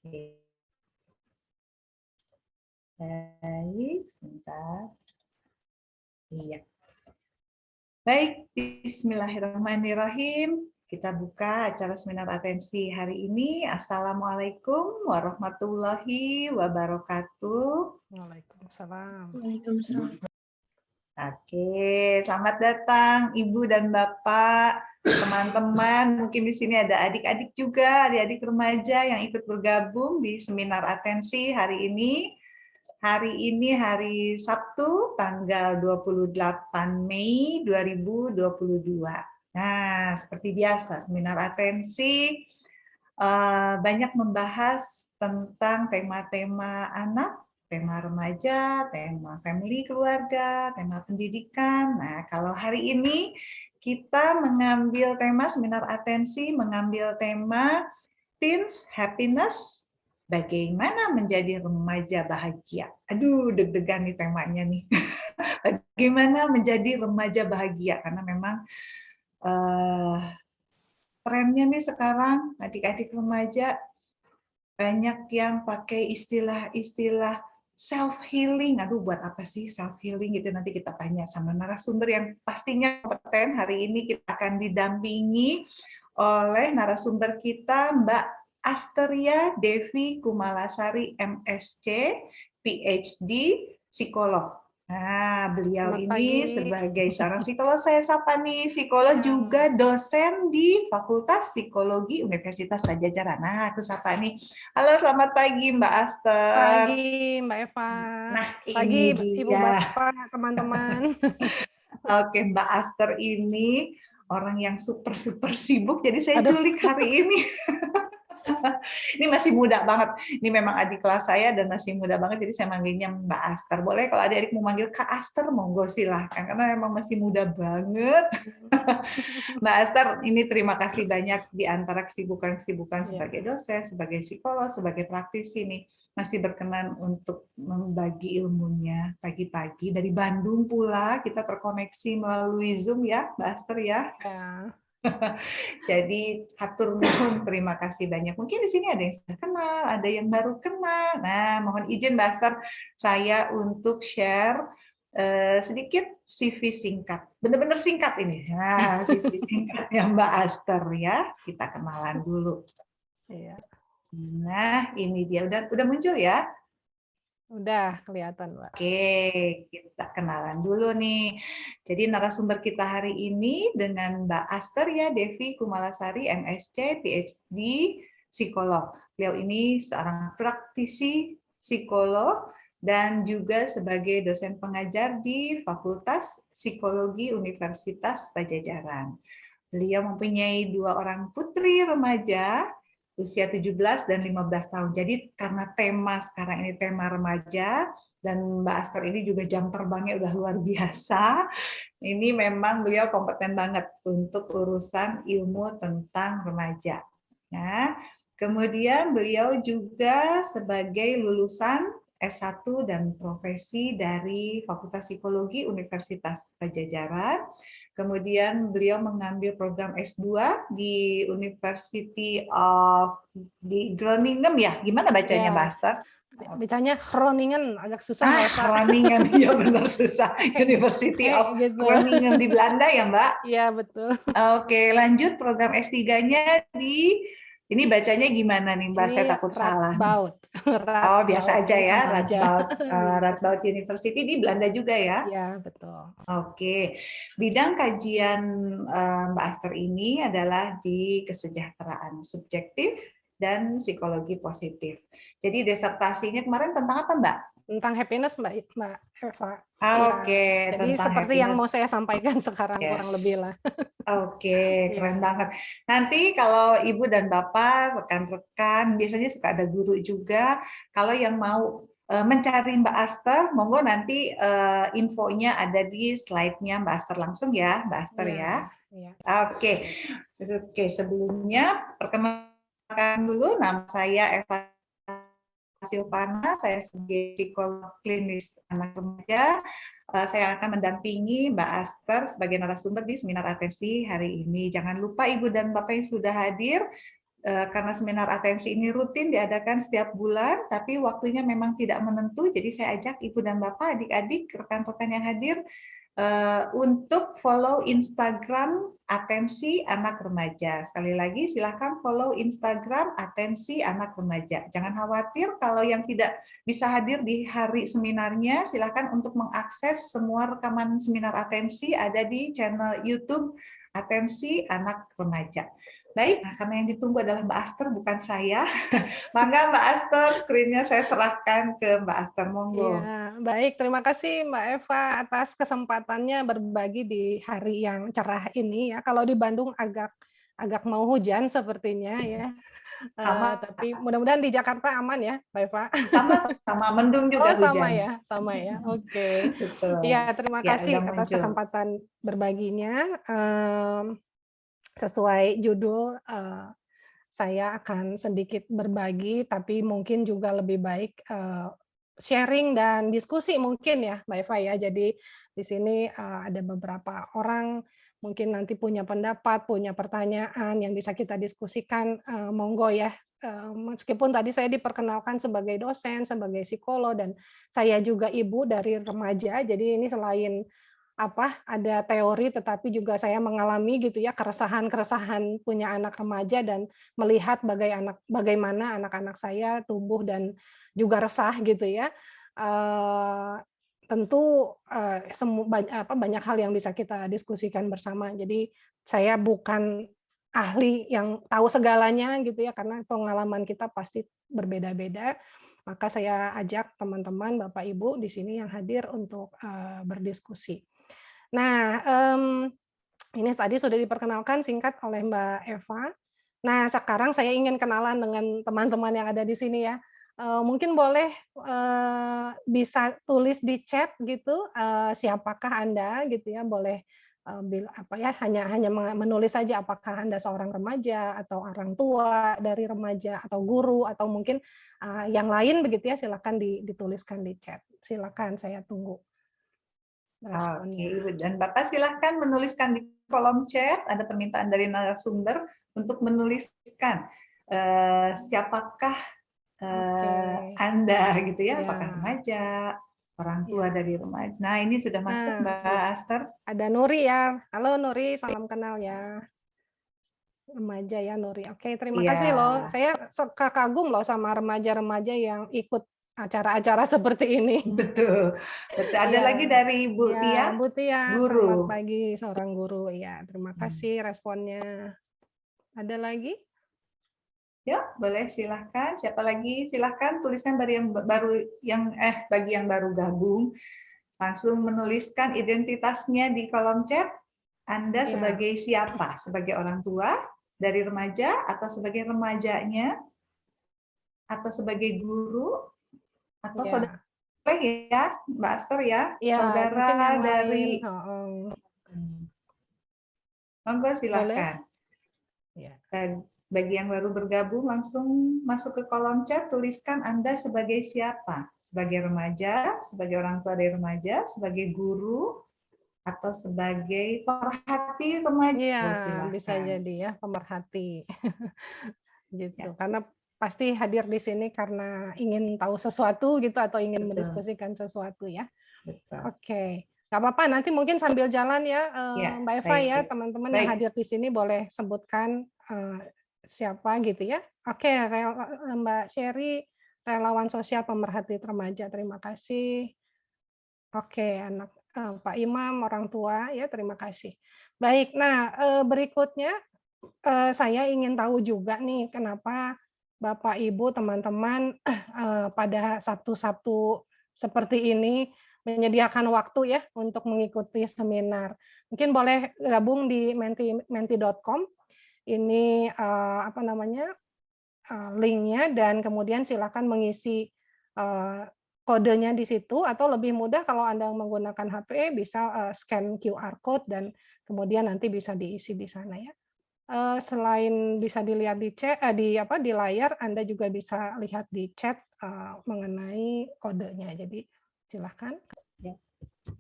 Baik, sebentar. Iya. Baik, bismillahirrahmanirrahim. Kita buka acara seminar atensi hari ini. Assalamualaikum warahmatullahi wabarakatuh. Waalaikumsalam. Waalaikumsalam. Oke, selamat datang Ibu dan Bapak, teman-teman. Mungkin di sini ada adik-adik juga, adik-adik remaja yang ikut bergabung di seminar atensi hari ini. Hari ini hari Sabtu, tanggal 28 Mei 2022. Nah, seperti biasa, seminar atensi banyak membahas tentang tema-tema anak, tema remaja, tema family keluarga, tema pendidikan. Nah, kalau hari ini kita mengambil tema seminar atensi, mengambil tema Teens Happiness, bagaimana menjadi remaja bahagia. Aduh, deg-degan nih temanya nih. Bagaimana menjadi remaja bahagia, karena memang trennya nih sekarang adik-adik remaja banyak yang pakai istilah-istilah self healing. Aduh, buat apa sih self healing gitu? Nanti kita tanya sama narasumber yang pastinya kompeten. Hari ini kita akan didampingi oleh narasumber kita, Mbak Asteria Devi Kumalasari, MSc, PhD, psikolog. Nah, beliau Selamat ini pagi. sebagai seorang psikolog, saya sapa nih, psikolog juga dosen di Fakultas Psikologi Universitas Padjadjaran. Nah, aku sapa nih. Halo, selamat pagi Mbak Aster. Pagi Mbak Eva. Nah, Pagi ini Ibu dia. Bapak, teman-teman. Oke, Mbak Aster ini orang yang super sibuk, jadi saya Aduh. culik hari ini. Ini masih muda banget. Ini memang adik kelas saya dan masih muda banget, jadi saya manggilnya Mbak Aster. Boleh kalau adik-adik mau manggil Kak Aster, monggo silahkan, karena memang masih muda banget. Mbak Aster, ini terima kasih banyak di antara kesibukan-kesibukan sebagai dosen, sebagai psikolog, sebagai praktisi nih, masih berkenan untuk membagi ilmunya pagi-pagi dari Bandung pula. Kita terkoneksi melalui Zoom ya, Mbak Aster ya. Ya. Jadi hatur nuhun, terima kasih banyak. Mungkin di sini ada yang sudah kenal, ada yang baru kenal. Nah, mohon izin Mbak Aster, saya untuk share sedikit CV singkat. Benar-benar singkat ini. Nah, CV singkat yang Mbak Aster ya. Kita kenalan dulu. Iya. Nah, ini dia. Udah muncul ya? Udah kelihatan, Mbak. Oke, kita kenalan dulu nih. Jadi narasumber kita hari ini dengan Mbak Asteria Devi Kumalasari, MSc, PhD, psikolog. Beliau ini seorang praktisi psikolog dan juga sebagai dosen pengajar di Fakultas Psikologi Universitas Padjadjaran. Beliau mempunyai 2 orang putri remaja, usia 17 dan 15 tahun. Jadi karena tema sekarang ini tema remaja, dan Mbak Aster ini juga jam terbangnya udah luar biasa, ini memang beliau kompeten banget untuk urusan ilmu tentang remaja. Ya. Kemudian beliau juga sebagai lulusan S1 dan profesi dari Fakultas Psikologi Universitas Padjadjaran. Kemudian beliau mengambil program S2 di University of di Groningen ya. Gimana bacanya, Ya. Mbak Aster? Bacanya Groningen, agak susah Mbak Eva. Groningen, iya benar susah. University of gitu. Groningen di Belanda ya, Mbak? Iya, betul. Oke, lanjut program S3-nya di, ini bacanya gimana nih, Mbak? Ini Saya takut salah. Radboud. Oh, biasa aja ya, Sama aja. Radboud University di Belanda juga ya? Iya, betul. Oke, bidang kajian Mbak Aster ini adalah di kesejahteraan subjektif dan psikologi positif. Jadi disertasinya kemarin tentang apa, Mbak? Tentang happiness, Mbak Eva. Oke, Jadi tentang seperti yang mau happiness. saya sampaikan sekarang, kurang lebih lah. Oke, keren banget. Nanti kalau Ibu dan Bapak, rekan-rekan, biasanya suka ada guru juga. Kalau yang mau mencari Mbak Aster, monggo nanti infonya ada di slide-nya Mbak Aster langsung ya, Mbak Aster ya. Oke, sebelumnya perkenalkan dulu, nama saya Eva Silvana, saya sebagai psikolog klinis anak remaja. Saya akan mendampingi Mbak Aster sebagai narasumber di seminar atensi hari ini. Jangan lupa Ibu dan Bapak yang sudah hadir, karena seminar atensi ini rutin diadakan setiap bulan, tapi waktunya memang tidak menentu, jadi saya ajak Ibu dan Bapak, adik-adik, rekan-rekan yang hadir, untuk follow Instagram Atensi Anak Remaja. Sekali lagi, silakan follow Instagram Atensi Anak Remaja. Jangan khawatir kalau yang tidak bisa hadir di hari seminarnya, silakan untuk mengakses semua rekaman seminar atensi ada di channel YouTube Atensi Anak Remaja. Baik, nah karena yang ditunggu adalah Mbak Aster, bukan saya. Mangga Mbak Aster, screen-nya saya serahkan ke Mbak Aster, monggo. Iya, baik. Terima kasih Mbak Eva atas kesempatannya berbagi di hari yang cerah ini ya. Kalau di Bandung agak mau hujan sepertinya ya. Sama, Tapi mudah-mudahan di Jakarta aman ya, Mbak Eva. sama, mendung Oh, juga sama hujan. ya, sama ya. Oke. Betul. Iya, terima Ya, udah kasih atas muncul. kesempatan berbaginya. Sesuai judul, saya akan sedikit berbagi, tapi mungkin juga lebih baik sharing dan diskusi mungkin ya, Mbak Eva ya. Jadi di sini ada beberapa orang mungkin nanti punya pendapat, punya pertanyaan yang bisa kita diskusikan, monggo ya. Meskipun tadi saya diperkenalkan sebagai dosen, sebagai psikolog, dan saya juga ibu dari remaja, jadi ini selain ada teori tetapi juga saya mengalami gitu ya keresahan-keresahan punya anak remaja dan melihat bagaimana anak-anak saya tumbuh dan juga resah gitu ya. Eee, Tentu, banyak hal yang bisa kita diskusikan bersama. Jadi saya bukan ahli yang tahu segalanya gitu ya, karena pengalaman kita pasti berbeda-beda. Maka saya ajak teman-teman, Bapak Ibu di sini yang hadir untuk, berdiskusi. Nah, ini tadi sudah diperkenalkan singkat oleh Mbak Eva. Nah, sekarang saya ingin kenalan dengan teman-teman yang ada di sini ya. Mungkin boleh, bisa tulis di chat gitu, siapakah Anda gitu ya, boleh, hanya hanya menulis saja apakah Anda seorang remaja atau orang tua dari remaja atau guru atau mungkin, yang lain begitu ya, silakan dituliskan di chat. Silakan, saya tunggu Oke, responnya. Ibu dan Bapak silahkan menuliskan di kolom chat, ada permintaan dari narasumber untuk menuliskan siapakah Oke, Anda gitu ya, apakah ya, remaja, orang tua ya. dari remaja. Nah, ini sudah masuk Nah, Mbak Aster. ada Nuri ya. Halo Nuri, salam kenal ya. Remaja ya Nuri. Oke, terima Iya, kasih loh. Saya suka kagum loh sama remaja-remaja yang ikut acara-acara seperti ini. betul. Betul. Ada Iya, lagi dari Bu Tia, ya, Bu Tia, selamat guru. pagi seorang guru. Ya, terima kasih responnya. Ada lagi? Ya, boleh silahkan. Siapa lagi? Silahkan tuliskan bagi yang baru gabung, langsung menuliskan identitasnya di kolom chat. Anda Ya, sebagai siapa? Sebagai orang tua dari remaja atau sebagai remajanya atau sebagai guru atau saudara ya, ya, Mbak Aster ya, ya, mungkin yang saudara lain. dari monggo Boleh? silahkan. Ya. Bagi yang baru bergabung, langsung masuk ke kolom chat, tuliskan Anda sebagai siapa? Sebagai remaja, sebagai orang tua dari remaja, sebagai guru, atau sebagai pemerhati remaja? Iya, bisa Silahkan. jadi ya, pemerhati. Gitu. Ya, Karena pasti hadir di sini karena ingin tahu sesuatu gitu atau ingin betul, mendiskusikan sesuatu ya. betul. Oke. Nggak apa-apa, nanti mungkin sambil jalan ya, Ya, Mbak Eva ya, baik. teman-teman yang Baik. hadir di sini boleh sebutkan siapa gitu ya. Oke, Mbak Sherry, relawan sosial pemerhati remaja, terima kasih. Oke, Pak Imam, orang tua ya, terima kasih. Baik, nah berikutnya saya ingin tahu juga nih, kenapa Bapak, Ibu, teman-teman, pada Sabtu-Sabtu seperti ini menyediakan waktu ya untuk mengikuti seminar. Mungkin boleh gabung di menti.com, ini, link-nya dan kemudian silakan mengisi, eee, kodenya di situ atau lebih mudah kalau Anda menggunakan HP bisa, scan QR code dan kemudian nanti bisa diisi di sana ya. Selain bisa dilihat di layar, Anda juga bisa lihat di chat, mengenai kodenya. Jadi silahkan. Ya.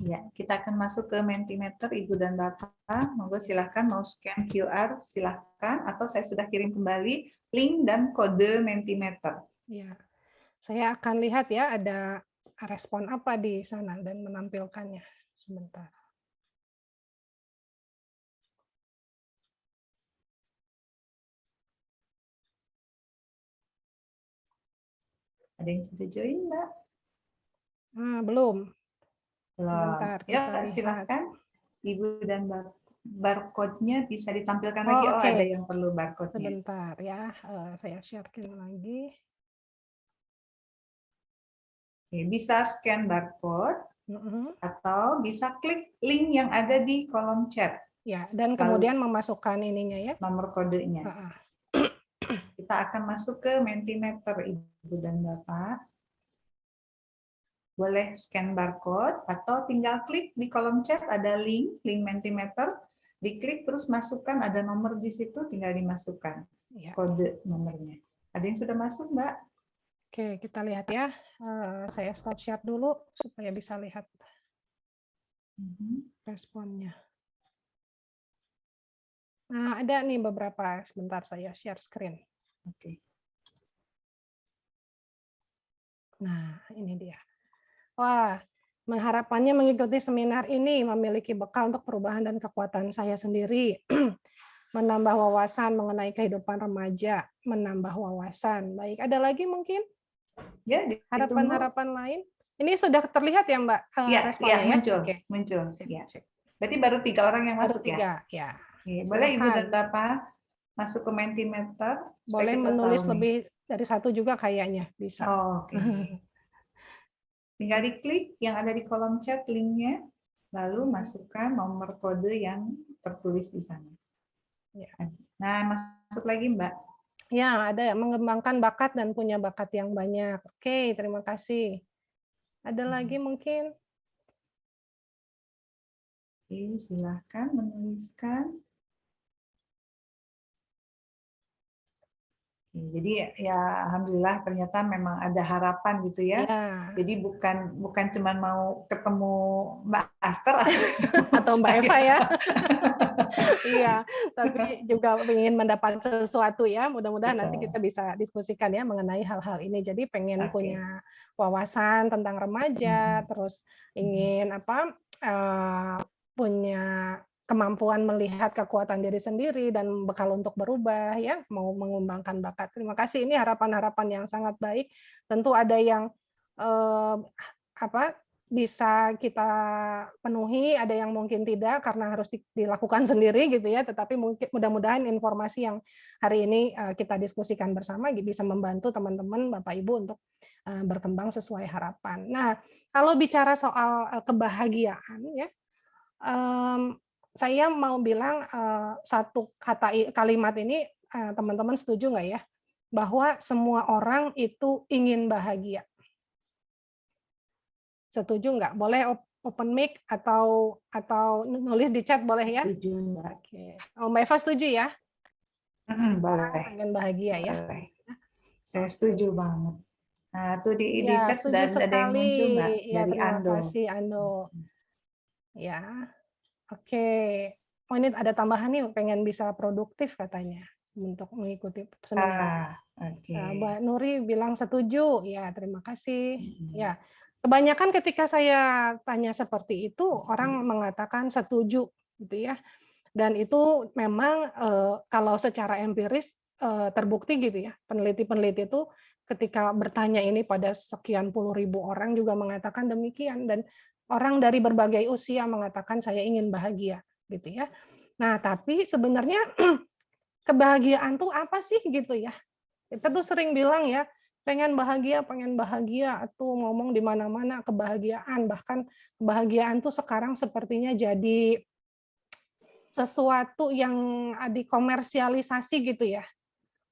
Ya, kita akan masuk ke Mentimeter, Ibu dan Bapak. Monggo silahkan mau scan QR, silahkan. Atau saya sudah kirim kembali link dan kode Mentimeter. Ya, saya akan lihat ya ada respon apa di sana dan menampilkannya. Sebentar. Ada yang sudah join, Mbak? Belum. Belum. Sebentar Ya, kita lihat. silahkan. Ibu dan Bapak. Barcode-nya bisa ditampilkan Oh, lagi. Oh, oke. ada yang perlu barcode-nya. Sebentar ya, saya sharekin lagi. Oke, bisa scan barcode atau bisa klik link yang ada di kolom chat. Ya, dan Lalu kemudian memasukkan ininya ya. nomor kodenya. Kita akan masuk ke Mentimeter, Ibu dan Bapak. Boleh scan barcode atau tinggal klik di kolom chat ada link Mentimeter, diklik terus masukkan, ada nomor di situ, tinggal dimasukkan kode nomornya. Ada yang sudah masuk, Mbak? Oke, kita lihat ya. Saya stop share dulu supaya bisa lihat responnya. Nah, ada nih beberapa. Sebentar saya share screen. Oke. Nah, ini dia. Wah, harapannya mengikuti seminar ini memiliki bekal untuk perubahan dan kekuatan saya sendiri. Menambah wawasan mengenai kehidupan remaja, menambah wawasan. Baik, ada lagi mungkin? Ya, harapan-harapan lain? Ini sudah terlihat ya, Mbak, responnya ya? Muncul, Oke. muncul. Sip, Ya. sip. Berarti baru 3 orang yang Baru masuk 3, ya. Boleh Ibu dan Silakan. Bapak masuk ke Mentimeter. Boleh menulis lebih dari 1 juga kayaknya, bisa. Oke. Tinggal diklik yang ada di kolom chat linknya, lalu masukkan nomor kode yang tertulis di sana. Nah, masuk lagi, Mbak. Ya, ada mengembangkan bakat dan punya bakat yang banyak. Oke, terima kasih. Ada lagi mungkin? Oke, silahkan menuliskan. Jadi ya alhamdulillah ternyata memang ada harapan gitu ya. Jadi bukan cuma mau ketemu Mbak Aster atau Mbak Eva ya. Iya, tapi juga ingin mendapat sesuatu ya. Mudah-mudahan nanti kita bisa diskusikan ya mengenai hal-hal ini. Jadi pengen punya wawasan tentang remaja, terus ingin punya kemampuan melihat kekuatan diri sendiri dan bekal untuk berubah ya, mau mengembangkan bakat. Terima kasih, ini harapan-harapan yang sangat baik. Tentu ada yang bisa kita penuhi, ada yang mungkin tidak karena harus dilakukan sendiri gitu ya, tetapi mungkin mudah-mudahan informasi yang hari ini kita diskusikan bersama bisa membantu teman-teman Bapak Ibu untuk berkembang sesuai harapan. Nah, kalau bicara soal kebahagiaan ya, saya mau bilang satu kalimat ini teman-teman setuju nggak ya? Bahwa semua orang itu ingin bahagia. Setuju nggak? Boleh open mic atau nulis di chat boleh ya? Setuju, Mbak. Oke. Mbak Eva setuju ya? Boleh. Pengen bahagia ya? Saya setuju banget. Nah, tuh di chat sudah sudah ada yang muncul, Mbak, ya, dari terima Ando. kasih Ando. Ya, oke. Oh, ini ada tambahan nih, pengen bisa produktif katanya untuk mengikuti seminar. Mbak Nuri bilang setuju. Ya, terima kasih. Ya, kebanyakan ketika saya tanya seperti itu, orang mengatakan setuju, gitu ya. Dan itu memang kalau secara empiris terbukti gitu ya. Peneliti-peneliti itu ketika bertanya ini pada sekian puluh ribu orang juga mengatakan demikian, dan orang dari berbagai usia mengatakan saya ingin bahagia, gitu ya. Nah, tapi sebenarnya kebahagiaan tuh apa sih gitu ya? Kita tuh sering bilang ya, pengen bahagia, atau ngomong di mana-mana kebahagiaan, bahkan kebahagiaan tuh sekarang sepertinya jadi sesuatu yang dikomersialisasi gitu ya.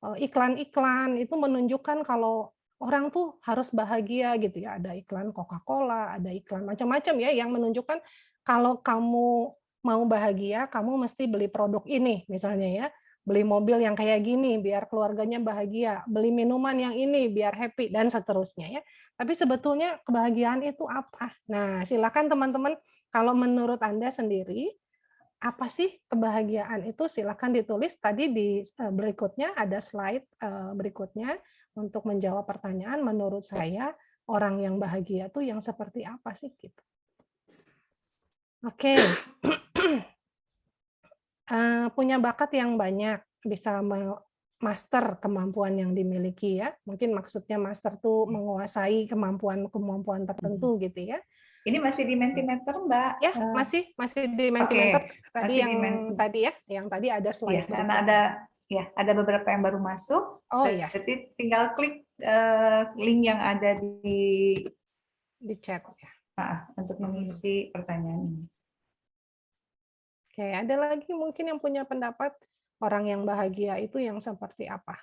Iklan-iklan itu menunjukkan kalau orang tuh harus bahagia gitu ya. Ada iklan Coca-Cola, ada iklan macam-macam ya yang menunjukkan kalau kamu mau bahagia, kamu mesti beli produk ini misalnya ya. Beli mobil yang kayak gini biar keluarganya bahagia, beli minuman yang ini biar happy dan seterusnya ya. Tapi sebetulnya kebahagiaan itu apa? Nah, silakan teman-teman kalau menurut Anda sendiri, apa sih kebahagiaan itu? Silakan ditulis tadi di berikutnya ada slide berikutnya untuk menjawab pertanyaan menurut saya orang yang bahagia tuh yang seperti apa sih gitu. Oke. Punya bakat yang banyak, bisa master kemampuan yang dimiliki ya. Mungkin maksudnya master tuh menguasai kemampuan-kemampuan tertentu gitu ya. Ini masih di Mentimeter, Mbak. Ya, masih di Mentimeter tadi masih yang tadi ya, yang tadi ada ya, slide karena ada beberapa yang baru masuk. Oh ya, Berarti tinggal klik link yang ada di chat ya. Untuk mengisi pertanyaan ini. Oke, ada lagi mungkin yang punya pendapat orang yang bahagia itu yang seperti apa?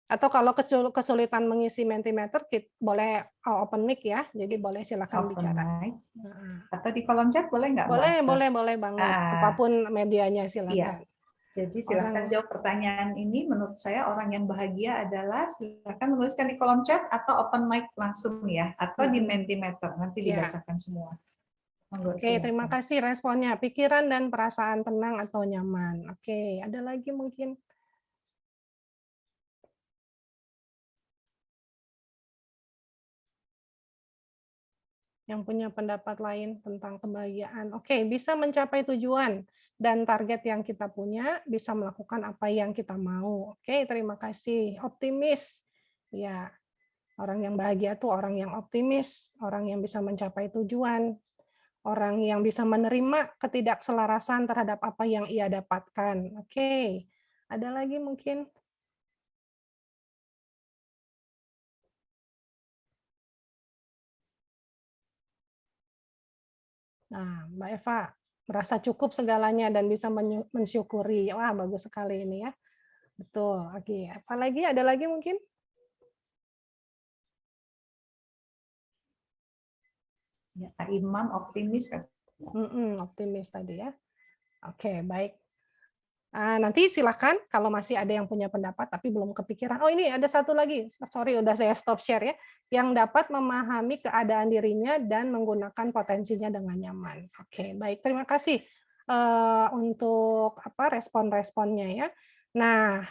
Atau kalau kesulitan mengisi Mentimeter, boleh open mic ya, jadi boleh silakan bicara. Atau di kolom chat boleh nggak? Boleh banget, apapun medianya silakan. Iya. Jadi silakan jawab pertanyaan ini. Menurut saya orang yang bahagia adalah silakan menuliskan di kolom chat atau open mic langsung ya, atau di Mentimeter nanti dibacakan semua. Oke, terima kasih responnya. Pikiran dan perasaan tenang atau nyaman. Oke, ada lagi mungkin? Yang punya pendapat lain tentang kebahagiaan. Oke, bisa mencapai tujuan dan target yang kita punya, bisa melakukan apa yang kita mau. Oke, terima kasih. Optimis. Ya, orang yang bahagia itu orang yang optimis, orang yang bisa mencapai tujuan, orang yang bisa menerima ketidakselarasan terhadap apa yang ia dapatkan. Oke, ada lagi mungkin? Nah, Mbak Eva merasa cukup segalanya dan bisa mensyukuri. Wah, bagus sekali ini ya. Betul. Oke, apalagi ada lagi mungkin? Ya, Pak Imam optimis kan? Optimis tadi ya. Oke, baik. Nanti silakan kalau masih ada yang punya pendapat tapi belum kepikiran. Oh, ini ada satu lagi. Sorry, udah saya stop share ya. Yang dapat memahami keadaan dirinya dan menggunakan potensinya dengan nyaman. Oke, baik. Terima kasih untuk respon-responnya ya. Nah,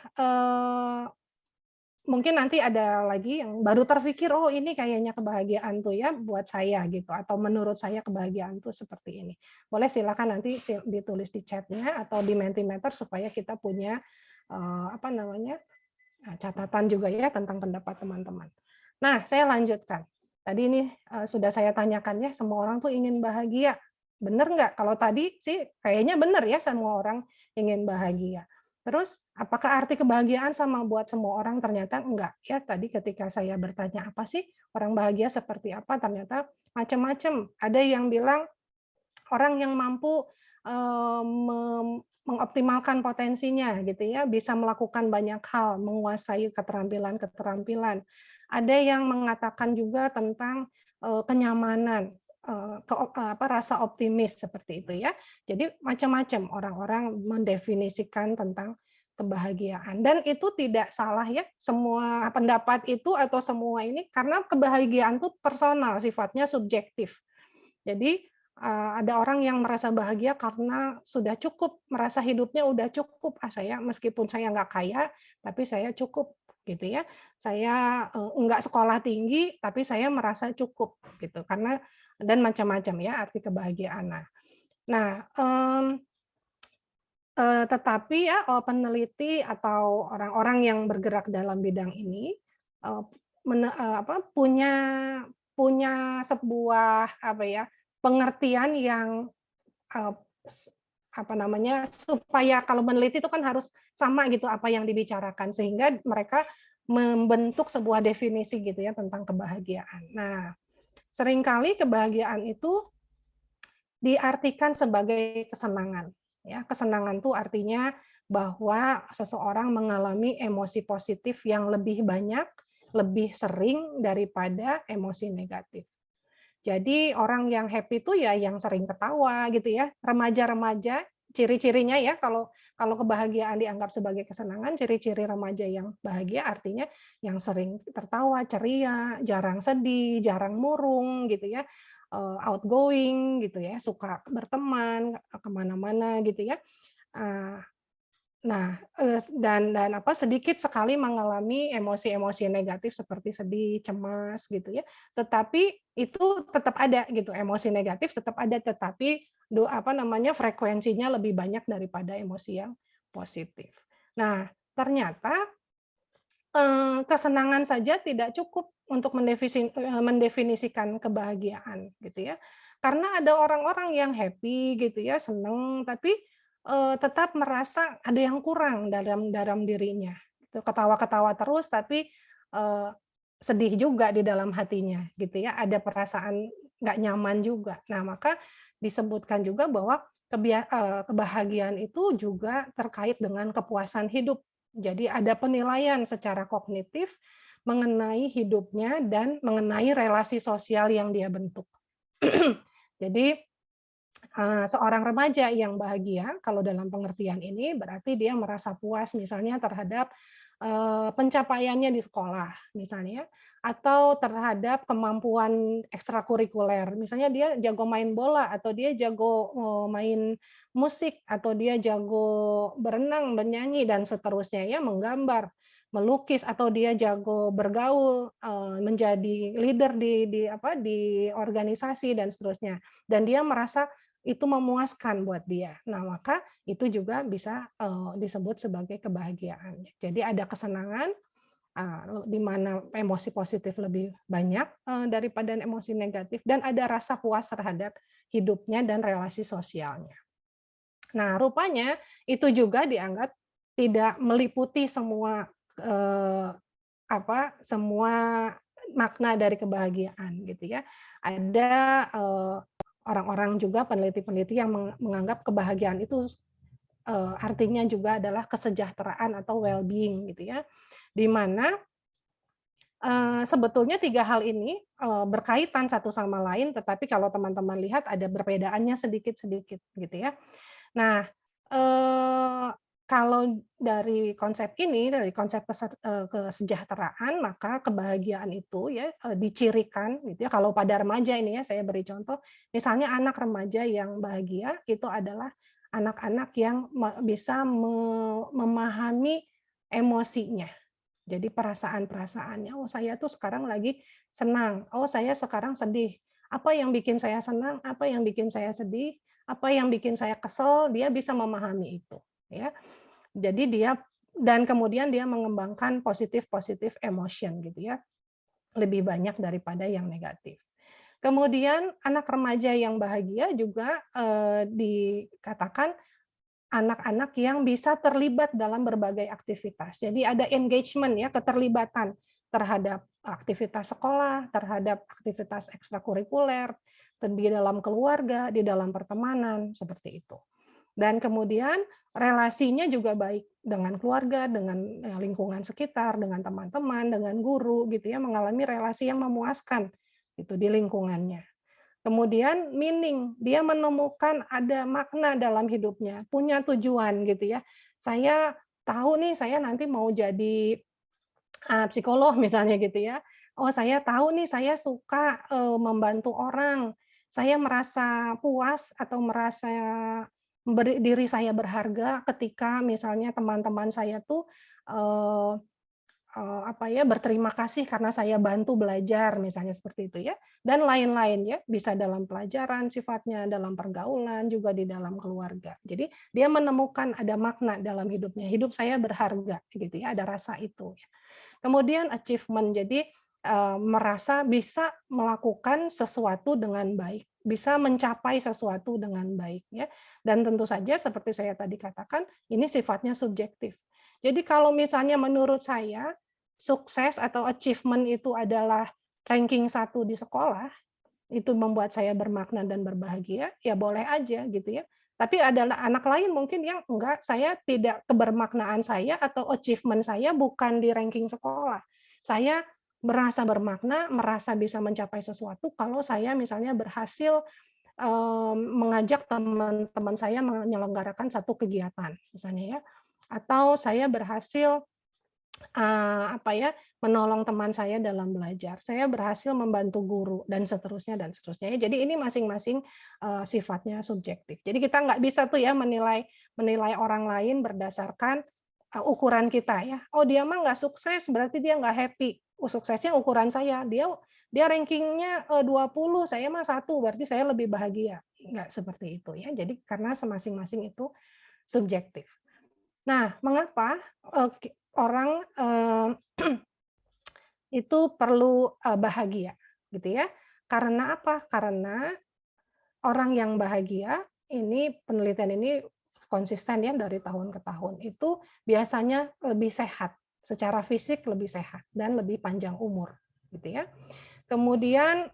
mungkin nanti ada lagi yang baru terpikir, oh ini kayaknya kebahagiaan tuh ya buat saya gitu, atau menurut saya kebahagiaan tuh seperti ini. Boleh silakan nanti ditulis di chatnya atau di Mentimeter supaya kita punya catatan juga ya tentang pendapat teman-teman. Nah, saya lanjutkan. Tadi ini sudah saya tanyakan ya, semua orang tuh ingin bahagia. Benar nggak? Kalau tadi sih kayaknya benar ya, semua orang ingin bahagia. Terus, apakah arti kebahagiaan sama buat semua orang? Ternyata enggak. Ya, tadi ketika saya bertanya, apa sih orang bahagia seperti apa? Ternyata macam-macam. Ada yang bilang orang yang mampu mengoptimalkan potensinya gitu ya, bisa melakukan banyak hal, menguasai keterampilan-keterampilan. Ada yang mengatakan juga tentang kenyamanan, rasa optimis seperti itu ya. Jadi macam-macam orang-orang mendefinisikan tentang kebahagiaan dan itu tidak salah ya, semua pendapat itu atau semua ini karena kebahagiaan itu personal, sifatnya subjektif. Jadi ada orang yang merasa bahagia karena sudah cukup, merasa hidupnya udah cukup. Saya meskipun saya nggak kaya, tapi saya cukup gitu ya. Saya nggak sekolah tinggi, tapi saya merasa cukup gitu. Karena dan macam-macam ya arti kebahagiaan. Nah, tetapi ya peneliti atau orang-orang yang bergerak dalam bidang ini punya sebuah pengertian yang supaya kalau meneliti itu kan harus sama gitu apa yang dibicarakan sehingga mereka membentuk sebuah definisi gitu ya tentang kebahagiaan. Nah, seringkali kebahagiaan itu diartikan sebagai kesenangan. Ya, kesenangan itu artinya bahwa seseorang mengalami emosi positif yang lebih banyak, lebih sering daripada emosi negatif. Jadi orang yang happy itu ya yang sering ketawa gitu ya. Remaja-remaja ciri-cirinya ya kalau Kalau kebahagiaan dianggap sebagai kesenangan, ciri-ciri remaja yang bahagia artinya yang sering tertawa, ceria, jarang sedih, jarang murung gitu ya, outgoing gitu ya, suka berteman, kemana-mana gitu ya. Eee, nah, sedikit sekali mengalami emosi-emosi negatif seperti sedih, cemas gitu ya. Tetapi itu tetap ada gitu, emosi negatif tetap ada, tetapi frekuensinya lebih banyak daripada emosi yang positif. Nah, ternyata kesenangan saja tidak cukup untuk mendefinisikan kebahagiaan gitu ya. Karena ada orang-orang yang happy gitu ya, seneng, tapi, tetap merasa ada yang kurang dalam dalam dirinya, gitu. Ketawa-ketawa terus tapi, eee, sedih juga di dalam hatinya gitu ya, ada perasaan nggak nyaman juga. Nah, maka disebutkan juga bahwa kebahagiaan itu juga terkait dengan kepuasan hidup. Jadi ada penilaian secara kognitif mengenai hidupnya dan mengenai relasi sosial yang dia bentuk. Jadi, seorang remaja yang bahagia kalau dalam pengertian ini berarti dia merasa puas misalnya terhadap, pencapaiannya di sekolah misalnya, atau terhadap kemampuan ekstrakurikuler. Misalnya dia jago main bola atau dia jago, main musik atau dia jago berenang, bernyanyi dan seterusnya ya, menggambar, melukis atau dia jago bergaul, menjadi leader di organisasi dan seterusnya. Dan dia merasa itu memuaskan buat dia. Nah, maka itu juga bisa, disebut sebagai kebahagiaan. Jadi ada kesenangan, di mana emosi positif lebih banyak, daripada emosi negatif dan ada rasa puas terhadap hidupnya dan relasi sosialnya. Nah, rupanya itu juga dianggap tidak meliputi semua, semua makna dari kebahagiaan gitu ya. Ada, orang-orang juga peneliti-peneliti yang menganggap kebahagiaan itu, artinya juga adalah kesejahteraan atau well-being gitu ya. Di mana, sebetulnya 3 hal ini, berkaitan satu sama lain, tetapi kalau teman-teman lihat ada perbedaannya sedikit-sedikit gitu ya. Nah, eee, kalau dari konsep ini, dari konsep kesejahteraan, maka kebahagiaan itu ya, dicirikan gitu ya, kalau pada remaja ini ya, saya beri contoh, misalnya anak remaja yang bahagia itu adalah anak-anak yang bisa memahami emosinya. Jadi perasaan-perasaannya, "Oh saya tuh sekarang lagi senang, oh saya sekarang sedih. Apa yang bikin saya senang, apa yang bikin saya sedih, apa yang bikin saya kesel," dia bisa memahami itu, ya. Jadi dia dan kemudian dia mengembangkan positif-positif emotion gitu ya, lebih banyak daripada yang negatif. Kemudian anak remaja yang bahagia juga, dikatakan anak-anak yang bisa terlibat dalam berbagai aktivitas. Jadi ada engagement ya, keterlibatan terhadap aktivitas sekolah, terhadap aktivitas ekstrakurikuler, di dalam keluarga, di dalam pertemanan, seperti itu. Dan kemudian relasinya juga baik dengan keluarga, dengan lingkungan sekitar, dengan teman-teman, dengan guru gitu ya, mengalami relasi yang memuaskan itu di lingkungannya. Kemudian meaning, dia menemukan ada makna dalam hidupnya, punya tujuan gitu ya. Saya tahu nih saya nanti mau jadi, psikolog misalnya gitu ya. Oh saya tahu nih saya suka, membantu orang. Saya merasa puas atau merasa diri saya berharga ketika misalnya teman-teman saya tuh, eee berterima kasih karena saya bantu belajar, misalnya seperti itu ya, dan lain-lain ya, bisa dalam pelajaran sifatnya, dalam pergaulan, juga di dalam keluarga. Jadi dia menemukan ada makna dalam hidupnya, hidup saya berharga gitu ya, ada rasa itu ya. Kemudian achievement, jadi, merasa bisa melakukan sesuatu dengan baik, bisa mencapai sesuatu dengan baik ya, dan tentu saja seperti saya tadi katakan, ini sifatnya subjektif. Jadi kalau misalnya menurut saya, sukses atau achievement itu adalah ranking 1 di sekolah, itu membuat saya bermakna dan berbahagia, ya boleh aja gitu ya. Tapi adalah anak lain mungkin yang enggak, saya tidak kebermaknaan saya atau achievement saya bukan di ranking sekolah. Saya merasa bermakna, merasa bisa mencapai sesuatu kalau saya misalnya berhasil mengajak teman-teman saya menyelenggarakan satu kegiatan misalnya ya, atau saya berhasil apa ya, menolong teman saya dalam belajar, saya berhasil membantu guru dan seterusnya ya. Jadi ini masing-masing, sifatnya subjektif. Jadi kita nggak bisa tuh ya menilai menilai orang lain berdasarkan, ukuran kita ya, "Oh dia mah nggak sukses berarti dia nggak happy, oh suksesnya ukuran saya, dia dia rankingnya 20, saya mah 1 berarti saya lebih bahagia." Nggak seperti itu ya. Jadi karena masing-masing itu subjektif. Nah, mengapa, orang, itu perlu, bahagia, gitu ya. Karena apa? Karena orang yang bahagia ini penelitian ini konsisten ya dari tahun ke tahun, itu biasanya lebih sehat, secara fisik lebih sehat dan lebih panjang umur, gitu ya. Kemudian,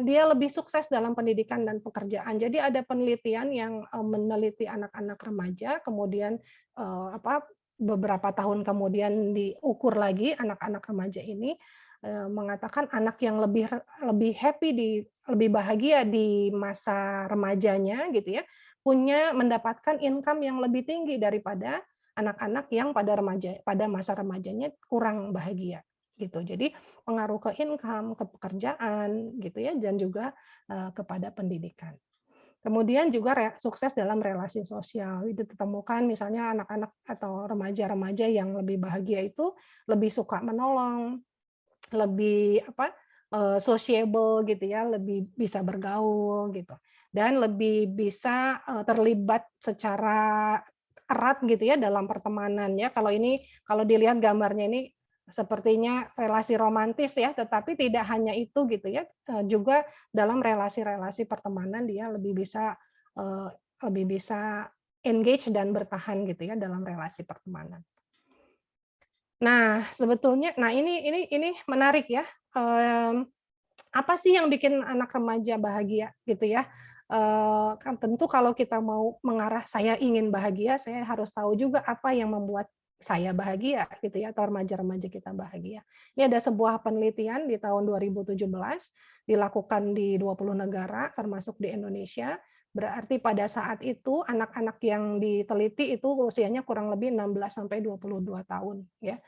dia lebih sukses dalam pendidikan dan pekerjaan. Jadi ada penelitian yang, meneliti anak-anak remaja, kemudian, apa, beberapa tahun kemudian diukur lagi anak-anak remaja ini, mengatakan anak yang lebih happy lebih bahagia di masa remajanya gitu ya, mendapatkan income yang lebih tinggi daripada anak-anak yang pada masa remajanya kurang bahagia, gitu. Jadi pengaruh ke income, ke pekerjaan gitu ya, dan juga, kepada pendidikan. Kemudian juga sukses dalam relasi sosial. Itu ditemukan misalnya anak-anak atau remaja-remaja yang lebih bahagia itu lebih suka menolong, lebih apa, sociable gitu ya, lebih bisa bergaul gitu, dan lebih bisa, terlibat secara erat gitu ya dalam pertemanan ya. Kalau dilihat gambarnya ini sepertinya relasi romantis ya, tetapi tidak hanya itu gitu ya, juga dalam relasi-relasi pertemanan dia eee, lebih bisa engage dan bertahan gitu ya dalam relasi pertemanan. Nah, sebetulnya ini menarik ya, apa sih yang bikin anak remaja bahagia gitu ya? Kan tentu kalau kita mau mengarah saya ingin bahagia, saya harus tahu juga apa yang membuat saya bahagia gitu ya, atau remaja-remaja kita bahagia. Ini ada sebuah penelitian di tahun 2017 dilakukan di 20 negara termasuk di Indonesia. Berarti pada saat itu anak-anak yang diteliti itu usianya kurang lebih 16 sampai 22 tahun ya.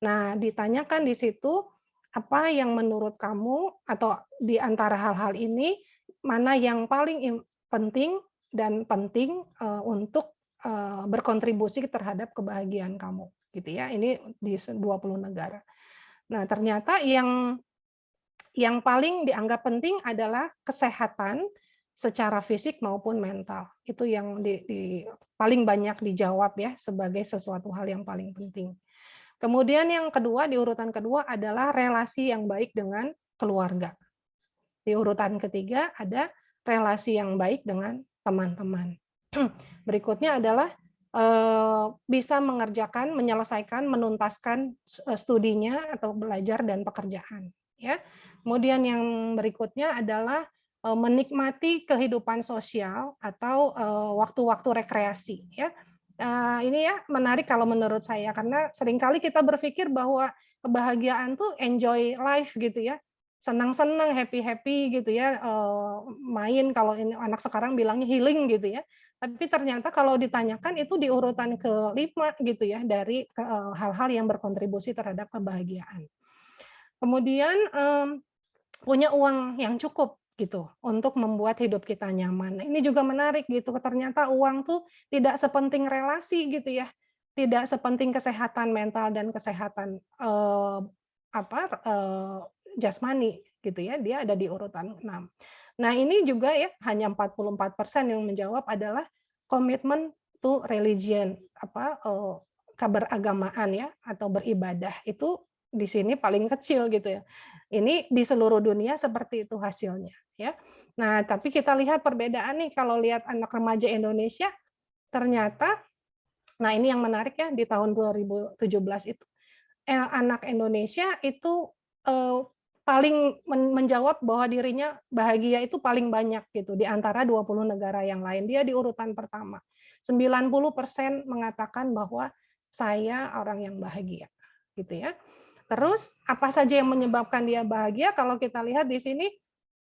Nah, ditanyakan di situ, apa yang menurut kamu atau di antara hal-hal ini, mana yang paling penting dan penting, untuk, berkontribusi terhadap kebahagiaan kamu, gitu ya. Ini di 20 negara. Nah, ternyata yang paling dianggap penting adalah kesehatan secara fisik maupun mental. Itu yang paling banyak dijawab ya, sebagai sesuatu hal yang paling penting. Kemudian yang kedua, di urutan kedua adalah relasi yang baik dengan keluarga. Di urutan ketiga ada relasi yang baik dengan teman-teman. Berikutnya adalah, bisa menyelesaikan, menuntaskan studinya atau belajar dan pekerjaan, ya. Kemudian yang berikutnya adalah, menikmati kehidupan sosial atau, waktu-waktu rekreasi, ya. Ini ya menarik kalau menurut saya, karena seringkali kita berpikir bahwa kebahagiaan tuh enjoy life gitu ya, senang-senang, happy-happy gitu ya, main kalau ini anak sekarang bilangnya healing gitu ya. Tapi ternyata kalau ditanyakan itu di urutan ke-5 gitu ya dari hal-hal yang berkontribusi terhadap kebahagiaan. Kemudian, punya uang yang cukup gitu untuk membuat hidup kita nyaman. Nah, ini juga menarik gitu, ternyata uang tuh tidak sepenting relasi gitu ya, tidak sepenting kesehatan mental dan kesehatan, apa, jasmani gitu ya, dia ada di urutan 6. Nah, ini juga ya hanya 44% yang menjawab adalah komitmen to religion, apa, keberagamaan ya atau beribadah itu di sini paling kecil gitu ya. Ini di seluruh dunia seperti itu hasilnya, ya. Nah, tapi kita lihat perbedaan nih kalau lihat anak remaja Indonesia, ternyata nah ini yang menarik ya di tahun 2017 itu, anak Indonesia itu, paling menjawab bahwa dirinya bahagia itu paling banyak gitu di antara 20 negara yang lain. Dia di urutan pertama. 90% mengatakan bahwa saya orang yang bahagia, gitu ya. Terus apa saja yang menyebabkan dia bahagia? Kalau kita lihat di sini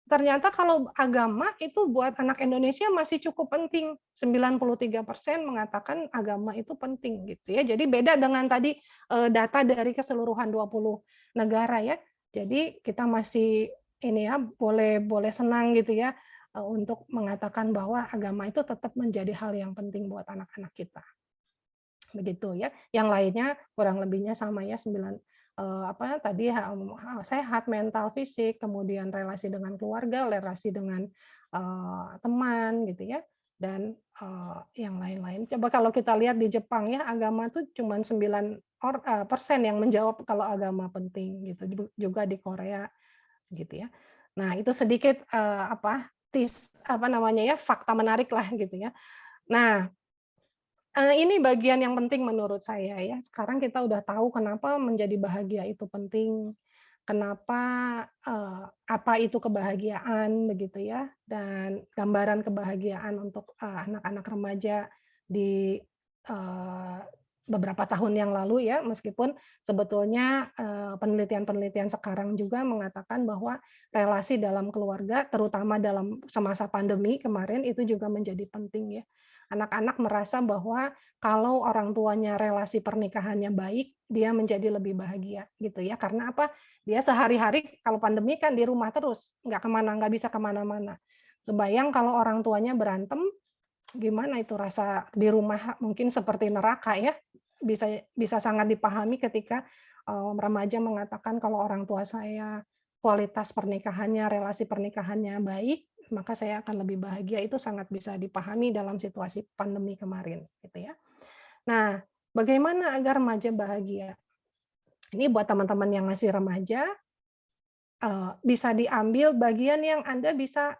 ternyata kalau agama itu buat anak Indonesia masih cukup penting. 93% mengatakan agama itu penting gitu ya. Jadi beda dengan tadi data dari keseluruhan 20 negara ya. Jadi kita masih ini ya boleh boleh senang gitu ya untuk mengatakan bahwa agama itu tetap menjadi hal yang penting buat anak-anak kita. Begitu ya. Yang lainnya kurang lebihnya sama ya 9 apa tadi sehat mental, fisik, kemudian relasi dengan keluarga, relasi dengan teman gitu ya, dan yang lain-lain. Coba kalau kita lihat di Jepang ya, agama tuh cuman 9% yang menjawab kalau agama penting gitu. Juga di Korea gitu ya. Nah, itu sedikit apa namanya ya, fakta menarik lah gitu ya. Nah, ini bagian yang penting menurut saya ya. Sekarang kita udah tahu kenapa menjadi bahagia itu penting, kenapa, apa itu kebahagiaan begitu ya, dan gambaran kebahagiaan untuk, anak-anak remaja di, eee, beberapa tahun yang lalu ya, meskipun sebetulnya, penelitian-penelitian sekarang juga mengatakan bahwa relasi dalam keluarga, terutama dalam semasa pandemi kemarin, itu juga menjadi penting ya. Anak-anak merasa bahwa kalau orang tuanya relasi pernikahannya baik, dia menjadi lebih bahagia gitu ya. Karena apa? Dia sehari-hari kalau pandemi kan di rumah terus, nggak bisa kemana-mana. Kebayang kalau orang tuanya berantem, gimana itu rasa di rumah mungkin seperti neraka ya. Bisa bisa sangat dipahami ketika remaja mengatakan kalau orang tua saya kualitas pernikahannya, relasi pernikahannya baik, maka saya akan lebih bahagia. Itu sangat bisa dipahami dalam situasi pandemi kemarin gitu ya. Nah, bagaimana agar remaja bahagia? Ini buat teman-teman yang masih remaja, bisa diambil bagian yang Anda bisa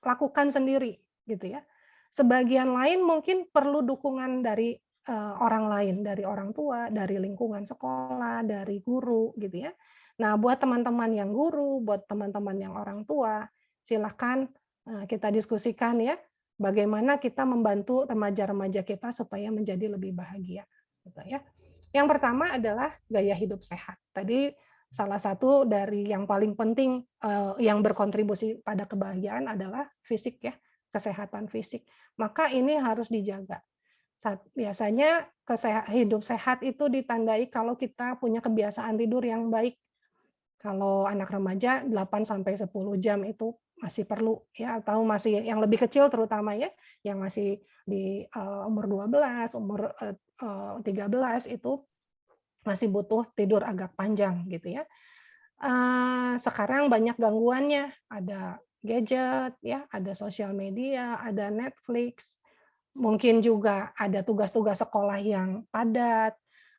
lakukan sendiri, gitu ya. Sebagian lain mungkin perlu dukungan dari, orang lain, dari orang tua, dari lingkungan sekolah, dari guru, gitu ya. Nah, buat teman-teman yang guru, buat teman-teman yang orang tua, silakan, kita diskusikan ya, bagaimana kita membantu remaja-remaja kita supaya menjadi lebih bahagia, gitu ya. Yang pertama adalah gaya hidup sehat. Tadi salah satu dari yang paling penting, yang berkontribusi pada kebahagiaan adalah fisik ya, kesehatan fisik. Maka ini harus dijaga. Biasanya hidup sehat itu ditandai kalau kita punya kebiasaan tidur yang baik. Kalau anak remaja 8 sampai 10 jam itu masih perlu ya, atau masih yang lebih kecil terutama ya, yang masih di, umur 12, umur, 13 itu masih butuh tidur agak panjang gitu ya. Sekarang banyak gangguannya, ada gadget ya, ada sosial media, ada Netflix, mungkin juga ada tugas-tugas sekolah yang padat,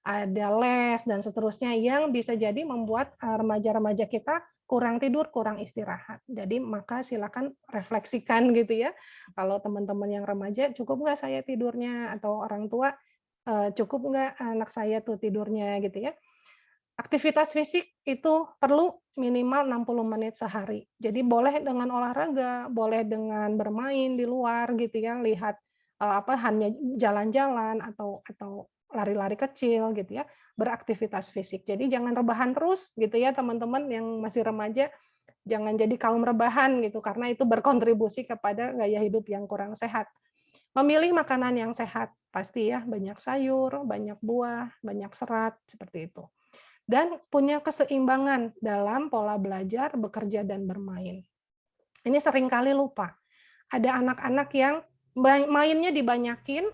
ada les dan seterusnya yang bisa jadi membuat, remaja-remaja kita kurang tidur, kurang istirahat. Jadi maka silakan refleksikan gitu ya, kalau teman-teman yang remaja, "Cukup nggak saya tidurnya?" Atau orang tua, "Cukup nggak anak saya tuh tidurnya?" Gitu ya. Aktivitas fisik itu perlu minimal 60 menit sehari. Jadi boleh dengan olahraga, boleh dengan bermain di luar gitu ya, lihat, hanya jalan-jalan atau lari-lari kecil gitu ya, beraktivitas fisik. Jadi jangan rebahan terus gitu ya teman-teman yang masih remaja, jangan jadi kaum rebahan gitu, karena itu berkontribusi kepada gaya hidup yang kurang sehat. Memilih makanan yang sehat, pasti ya, banyak sayur, banyak buah, banyak serat, seperti itu. Dan punya keseimbangan dalam pola belajar, bekerja, dan bermain. Ini seringkali lupa. Ada anak-anak yang mainnya dibanyakin,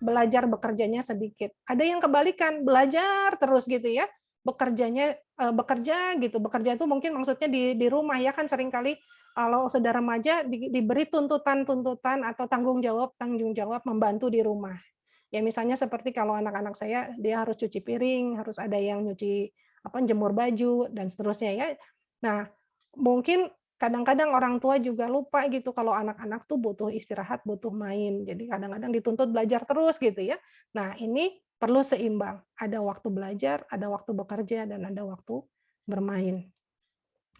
belajar bekerjanya sedikit. Ada yang kebalikan, belajar terus gitu ya, bekerja gitu. Bekerja itu mungkin maksudnya di rumah ya, kan seringkali kalau sudah remaja diberi tuntutan-tuntutan atau tanggung jawab membantu di rumah. Ya misalnya seperti kalau anak-anak saya, dia harus cuci piring, harus ada yang nyuci jemur baju dan seterusnya ya. Nah, mungkin kadang-kadang orang tua juga lupa gitu kalau anak-anak tuh butuh istirahat, butuh main. Jadi kadang-kadang dituntut belajar terus gitu ya. Nah, ini perlu seimbang. Ada waktu belajar, ada waktu bekerja, dan ada waktu bermain.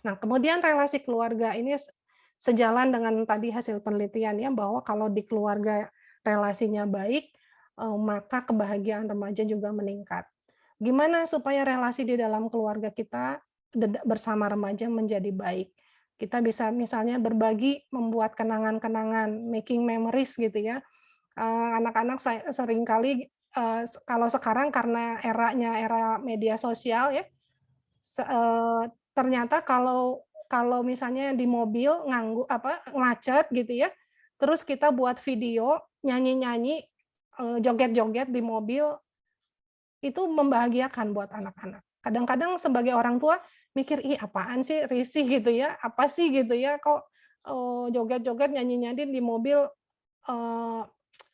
Nah, kemudian relasi keluarga ini sejalan dengan tadi hasil penelitian ya, bahwa kalau di keluarga relasinya baik, maka kebahagiaan remaja juga meningkat. Gimana supaya relasi di dalam keluarga kita bersama remaja menjadi baik? Kita bisa misalnya berbagi, membuat kenangan-kenangan, making memories gitu ya. Anak-anak seringkali, kalau sekarang karena era media sosial ya, ternyata kalau kalau misalnya di mobil macet gitu ya, terus kita buat video, nyanyi-nyanyi, joget-joget di mobil, itu membahagiakan buat anak-anak. Kadang-kadang sebagai orang tua mikir, "Ih, apaan sih, risih," gitu ya, "apa sih," gitu ya, "kok, joget-joget, nyanyi-nyanyi di mobil." Eee,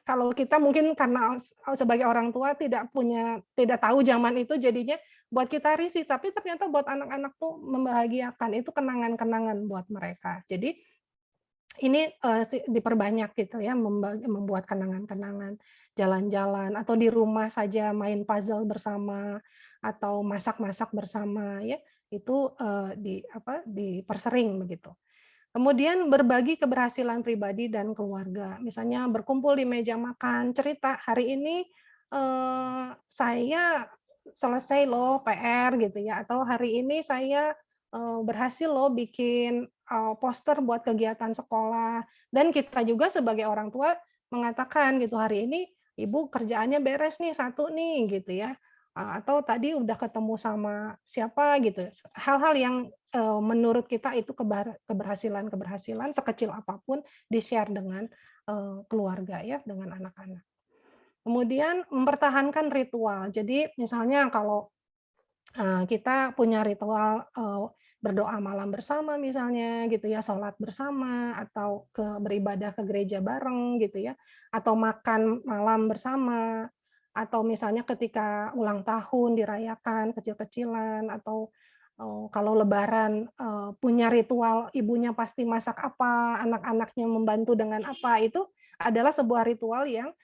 Kalau kita mungkin karena sebagai orang tua tidak tahu zaman itu, jadinya buat kita risih, tapi ternyata buat anak-anak tuh membahagiakan, itu kenangan-kenangan buat mereka. Jadi ini, diperbanyak gitu ya, membuat kenangan-kenangan, jalan-jalan, atau di rumah saja main puzzle bersama, atau masak-masak bersama ya, itu, dipersering begitu. Kemudian berbagi keberhasilan pribadi dan keluarga, misalnya berkumpul di meja makan, cerita, "Hari ini, saya selesai loh PR," gitu ya, atau, "Hari ini saya, berhasil loh bikin, poster buat kegiatan sekolah." Dan kita juga sebagai orang tua mengatakan gitu, "Hari ini Ibu kerjaannya beres nih, satu nih," gitu ya, atau, "Tadi udah ketemu sama siapa," gitu. Hal-hal yang menurut kita itu keberhasilan-keberhasilan sekecil apapun di-share dengan, keluarga ya, dengan anak-anak. Kemudian mempertahankan ritual. Jadi misalnya kalau, kita punya ritual, berdoa malam bersama misalnya gitu ya, sholat bersama, atau beribadah ke gereja bareng gitu ya, atau makan malam bersama, atau misalnya ketika ulang tahun dirayakan kecil-kecilan, atau, kalau lebaran, punya ritual ibunya pasti masak apa, anak-anaknya membantu dengan apa, itu adalah sebuah ritual yang,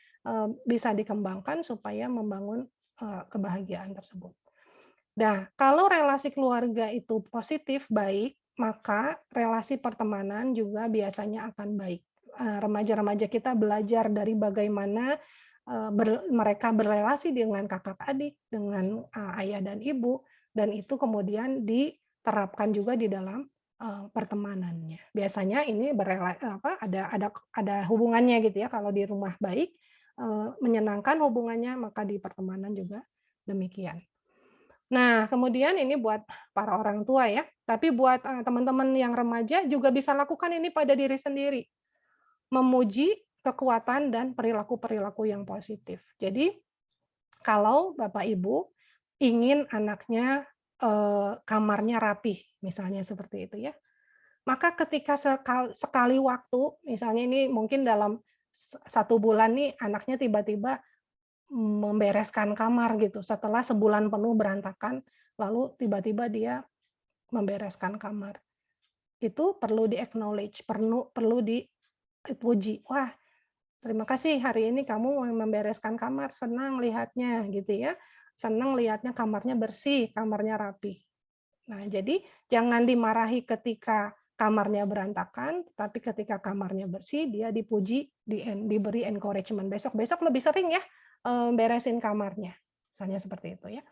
bisa dikembangkan supaya membangun, kebahagiaan tersebut. Nah, kalau relasi keluarga itu positif, baik, maka relasi pertemanan juga biasanya akan baik. Remaja-remaja kita belajar dari bagaimana, mereka berrelasi dengan kakak adik, dengan, ayah dan ibu, dan itu kemudian diterapkan juga di dalam, pertemanannya. Biasanya ini ada hubungannya gitu ya, kalau di rumah baik, menyenangkan hubungannya, maka di pertemanan juga demikian. Nah, kemudian ini buat para orang tua ya, tapi buat, teman-teman yang remaja juga bisa lakukan ini pada diri sendiri, memuji kekuatan dan perilaku-perilaku yang positif. Jadi, kalau Bapak Ibu ingin anaknya, kamarnya rapih, misalnya seperti itu ya, maka ketika sekali waktu, misalnya ini mungkin dalam 1 bulan nih anaknya tiba-tiba membereskan kamar gitu, setelah sebulan penuh berantakan, lalu tiba-tiba dia membereskan kamar. Itu perlu di-acknowledge, perlu dipuji. "Wah, terima kasih hari ini kamu membereskan kamar, senang lihatnya," gitu ya. Senang lihatnya kamarnya bersih, kamarnya rapi. Nah, jadi jangan dimarahi ketika kamarnya berantakan, tapi ketika kamarnya bersih, dia dipuji, diberi encouragement. Besok-besok lebih sering ya, beresin kamarnya. Misalnya seperti itu ya.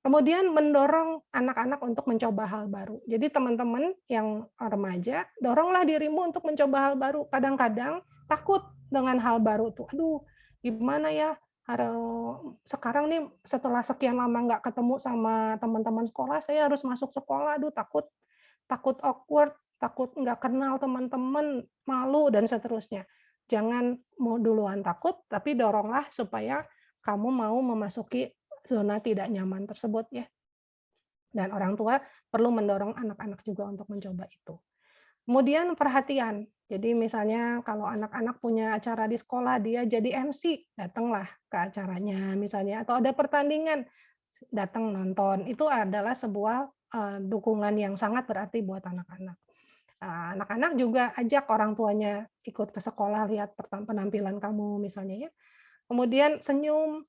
Kemudian mendorong anak-anak untuk mencoba hal baru. Jadi teman-teman yang remaja, doronglah dirimu untuk mencoba hal baru. Kadang-kadang takut dengan hal baru tuh. Aduh, gimana ya? Sekarang nih setelah sekian lama nggak ketemu sama teman-teman sekolah, saya harus masuk sekolah. Aduh, takut takut awkward, takut nggak kenal teman-teman, malu dan seterusnya. Jangan mau duluan takut, tapi doronglah supaya kamu mau memasuki zona tidak nyaman tersebut ya. Dan orang tua perlu mendorong anak-anak juga untuk mencoba itu. Kemudian perhatian. Jadi misalnya kalau anak-anak punya acara di sekolah, dia jadi MC, datanglah ke acaranya misalnya, atau ada pertandingan, datang nonton. Itu adalah sebuah, dukungan yang sangat berarti buat anak-anak. Anak-anak juga ajak orang tuanya ikut ke sekolah, lihat penampilan kamu misalnya ya. Kemudian senyum,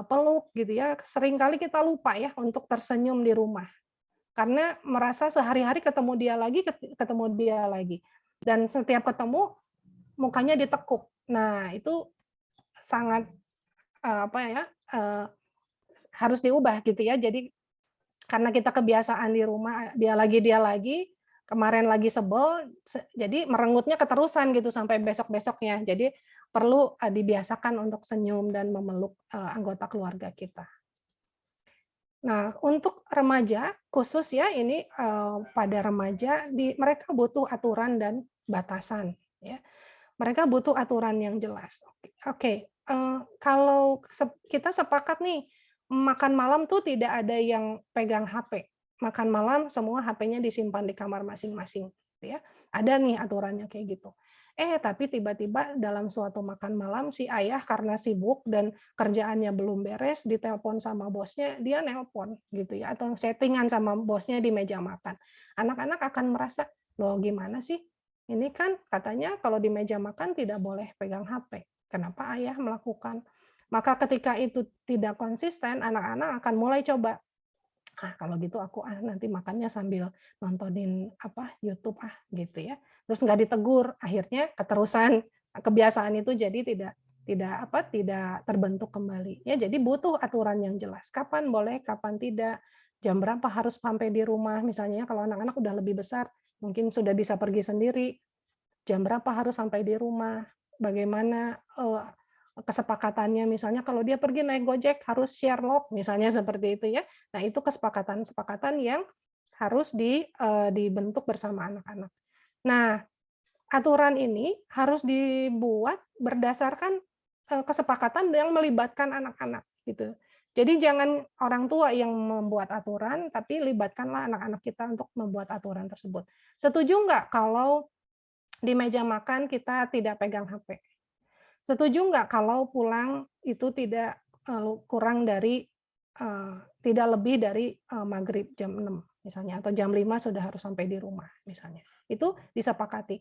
peluk gitu ya. Seringkali kita lupa ya untuk tersenyum di rumah, karena merasa sehari-hari ketemu dia lagi, dan setiap ketemu mukanya ditekuk. Nah, itu sangat, apa ya, harus diubah gitu ya. Jadi karena kita kebiasaan di rumah dia lagi, kemarin lagi sebel, jadi merengutnya keterusan gitu sampai besok-besoknya. Jadi perlu dibiasakan untuk senyum dan memeluk anggota keluarga kita. Nah, untuk remaja khusus ya ini pada remaja mereka butuh aturan dan batasan ya. Mereka butuh aturan yang jelas. Oke, kalau kita sepakat nih makan malam tuh tidak ada yang pegang HP. Makan malam semua HP-nya disimpan di kamar masing-masing, gitu ya. Ada nih aturannya kayak gitu. Tapi tiba-tiba dalam suatu makan malam si ayah karena sibuk dan kerjaannya belum beres, ditelepon sama bosnya, dia nelpon gitu ya, atau settingan sama bosnya di meja makan. Anak-anak akan merasa, "Loh gimana sih? Ini kan katanya kalau di meja makan tidak boleh pegang HP. Kenapa ayah melakukan?" Maka ketika itu tidak konsisten, anak-anak akan mulai coba, kalau gitu aku nanti makannya sambil nontonin YouTube gitu ya. Terus nggak ditegur, akhirnya keterusan kebiasaan itu jadi tidak terbentuk kembali. Ya, jadi butuh aturan yang jelas. Kapan boleh, kapan tidak, jam berapa harus sampai di rumah. Misalnya kalau anak-anak udah lebih besar, mungkin sudah bisa pergi sendiri, jam berapa harus sampai di rumah, bagaimana kesepakatannya, misalnya kalau dia pergi naik Gojek harus share log, misalnya seperti itu ya. Nah, itu kesepakatan-kesepakatan yang harus dibentuk bersama anak-anak. Nah, aturan ini harus dibuat berdasarkan kesepakatan yang melibatkan anak-anak, gitu. Jadi jangan orang tua yang membuat aturan, tapi libatkanlah anak-anak kita untuk membuat aturan tersebut. Setuju nggak kalau di meja makan kita tidak pegang HP? Setuju nggak kalau pulang itu tidak kurang dari tidak lebih dari maghrib jam 6 misalnya, atau jam 5 sudah harus sampai di rumah misalnya. Itu disepakati.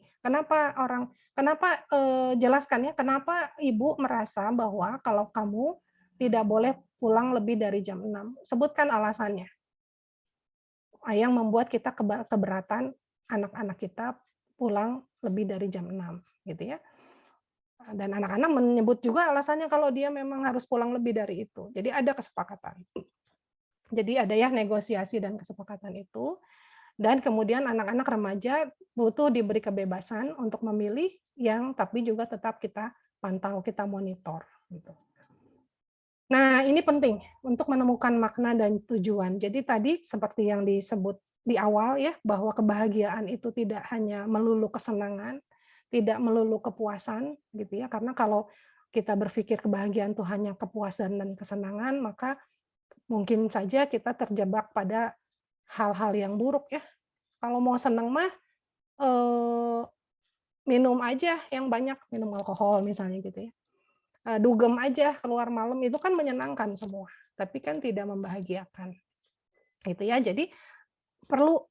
Jelaskan ya, kenapa ibu merasa bahwa kalau kamu tidak boleh pulang lebih dari jam 6? Sebutkan alasannya. Yang membuat kita keberatan anak-anak kita pulang lebih dari jam 6 gitu ya. Dan anak-anak menyebut juga alasannya kalau dia memang harus pulang lebih dari itu. Jadi ada kesepakatan. Jadi ada ya negosiasi dan kesepakatan itu. Dan kemudian anak-anak remaja butuh diberi kebebasan untuk memilih yang tapi juga tetap kita pantau, kita monitor. Gitu. Nah, ini penting untuk menemukan makna dan tujuan. Jadi tadi seperti yang disebut di awal ya, bahwa kebahagiaan itu tidak hanya melulu kesenangan, tidak melulu kepuasan gitu ya. Karena kalau kita berpikir kebahagiaan itu hanya kepuasan dan kesenangan, maka mungkin saja kita terjebak pada hal-hal yang buruk ya. Kalau mau senang mah minum aja yang banyak, minum alkohol misalnya gitu ya. Dugem aja keluar malam itu kan menyenangkan semua, tapi kan tidak membahagiakan. Gitu ya. Jadi perlu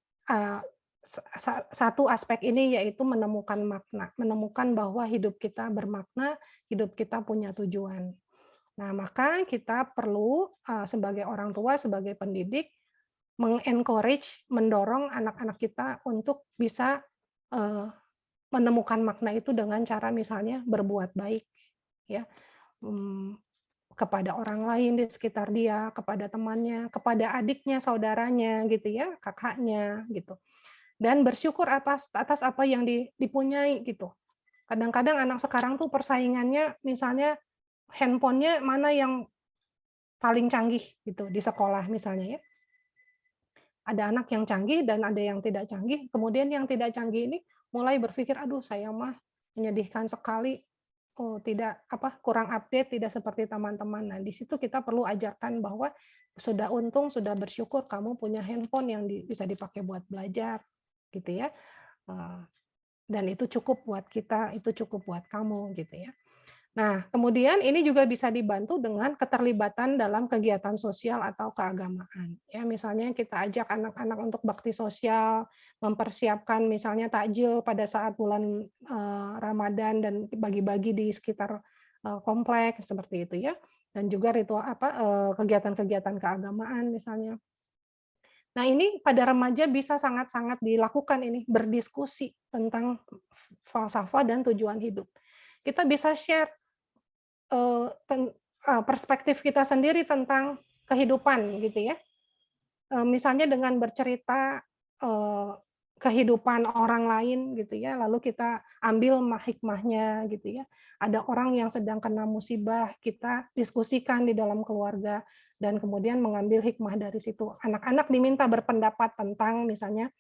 satu aspek ini yaitu menemukan makna, menemukan bahwa hidup kita bermakna, hidup kita punya tujuan. Nah, maka kita perlu sebagai orang tua, sebagai pendidik mengencourage, mendorong anak-anak kita untuk bisa menemukan makna itu dengan cara misalnya berbuat baik ya. Kepada orang lain di sekitar dia, kepada temannya, kepada adiknya, saudaranya gitu ya, kakaknya gitu. Dan bersyukur atas apa yang dipunyai gitu. Kadang-kadang anak sekarang tuh persaingannya misalnya handphonenya mana yang paling canggih gitu di sekolah misalnya ya. Ada anak yang canggih dan ada yang tidak canggih, kemudian yang tidak canggih ini mulai berpikir, "Aduh saya mah menyedihkan sekali, oh tidak kurang update, tidak seperti teman-teman." Nah, di situ kita perlu ajarkan bahwa sudah untung, sudah bersyukur kamu punya handphone yang bisa dipakai buat belajar, gitu ya. Dan itu cukup buat kita, itu cukup buat kamu, gitu ya. Nah, kemudian ini juga bisa dibantu dengan keterlibatan dalam kegiatan sosial atau keagamaan. Ya, misalnya kita ajak anak-anak untuk bakti sosial, mempersiapkan misalnya takjil pada saat bulan Ramadan dan bagi-bagi di sekitar komplek seperti itu ya. Dan juga ritual kegiatan-kegiatan keagamaan misalnya. Nah, ini pada remaja bisa sangat-sangat dilakukan ini, berdiskusi tentang falsafah dan tujuan hidup. Kita bisa share perspektif kita sendiri tentang kehidupan gitu ya. Misalnya dengan bercerita kehidupan orang lain gitu ya, lalu kita ambil hikmahnya gitu ya. Ada orang yang sedang kena musibah, kita diskusikan di dalam keluarga dan kemudian mengambil hikmah dari situ. Anak-anak diminta berpendapat tentang misalnya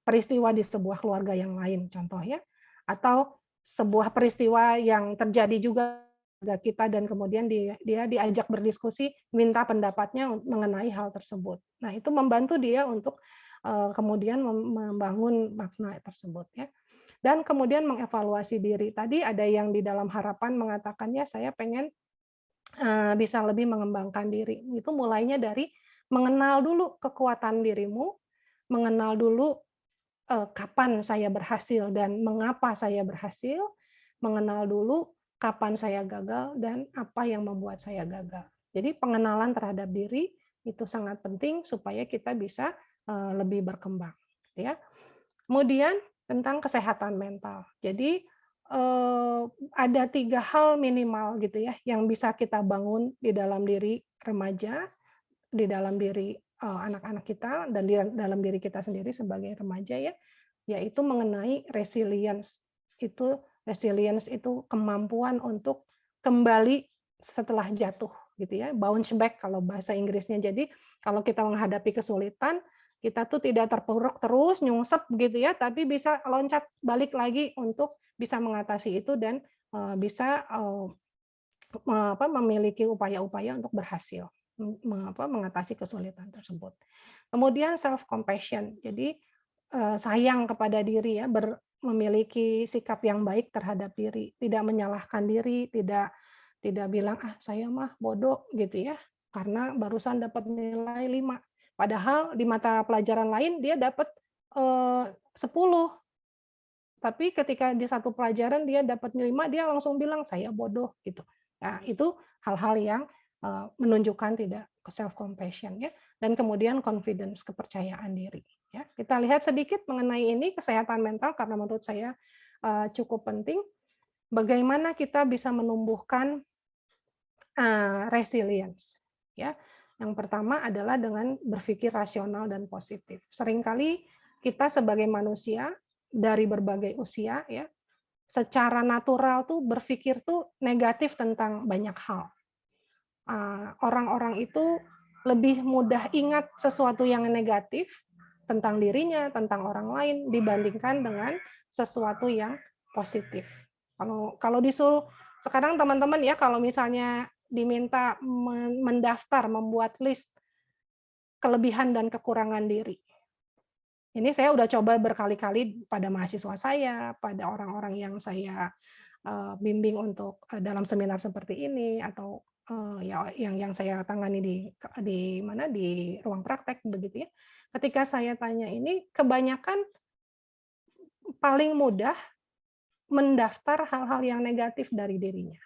peristiwa di sebuah keluarga yang lain contoh ya, atau sebuah peristiwa yang terjadi juga keluarga kita dan kemudian dia diajak berdiskusi, minta pendapatnya mengenai hal tersebut. Nah, itu membantu dia untuk kemudian membangun makna tersebut ya. Dan kemudian mengevaluasi diri. Tadi ada yang di dalam harapan mengatakan, "Ya, saya pengen bisa lebih mengembangkan diri." Itu mulainya dari mengenal dulu kekuatan dirimu, mengenal dulu kapan saya berhasil dan mengapa saya berhasil, mengenal dulu kapan saya gagal dan apa yang membuat saya gagal. Jadi pengenalan terhadap diri itu sangat penting supaya kita bisa lebih berkembang, gitu ya. Kemudian tentang kesehatan mental. Jadi ada 3 hal minimal gitu ya yang bisa kita bangun di dalam diri remaja, di dalam diri anak-anak kita dan di dalam diri kita sendiri sebagai remaja ya, yaitu mengenai resilience. Resilience itu kemampuan untuk kembali setelah jatuh gitu ya, bounce back kalau bahasa Inggrisnya. Jadi kalau kita menghadapi kesulitan, kita tuh tidak terpuruk terus nyungsep gitu ya, tapi bisa loncat balik lagi untuk bisa mengatasi itu dan bisa memiliki upaya-upaya untuk berhasil mengatasi kesulitan tersebut. Kemudian self compassion. Jadi sayang kepada diri ya, memiliki sikap yang baik terhadap diri, tidak menyalahkan diri, tidak tidak bilang ah saya mah bodoh gitu ya, karena barusan dapat nilai 5. Padahal di mata pelajaran lain dia dapat 10, tapi ketika di satu pelajaran dia dapat 5, dia langsung bilang saya bodoh gitu. Nah, itu hal-hal yang menunjukkan tidak self compassion ya, dan kemudian confidence, kepercayaan diri ya. Kita lihat sedikit mengenai ini kesehatan mental karena menurut saya cukup penting. Bagaimana kita bisa menumbuhkan resilience ya. Yang pertama adalah dengan berpikir rasional dan positif. Seringkali kita sebagai manusia dari berbagai usia ya, secara natural tuh berpikir tuh negatif tentang banyak hal. Orang-orang itu lebih mudah ingat sesuatu yang negatif tentang dirinya, tentang orang lain dibandingkan dengan sesuatu yang positif. Kalau kalau disuruh sekarang teman-teman ya kalau misalnya diminta mendaftar, membuat list kelebihan dan kekurangan diri. Ini saya udah coba berkali-kali pada mahasiswa saya, pada orang-orang yang saya bimbing untuk dalam seminar seperti ini atau ya yang saya tangani di mana di ruang praktek begitu ya. Ketika saya tanya ini kebanyakan paling mudah mendaftar hal-hal yang negatif dari dirinya.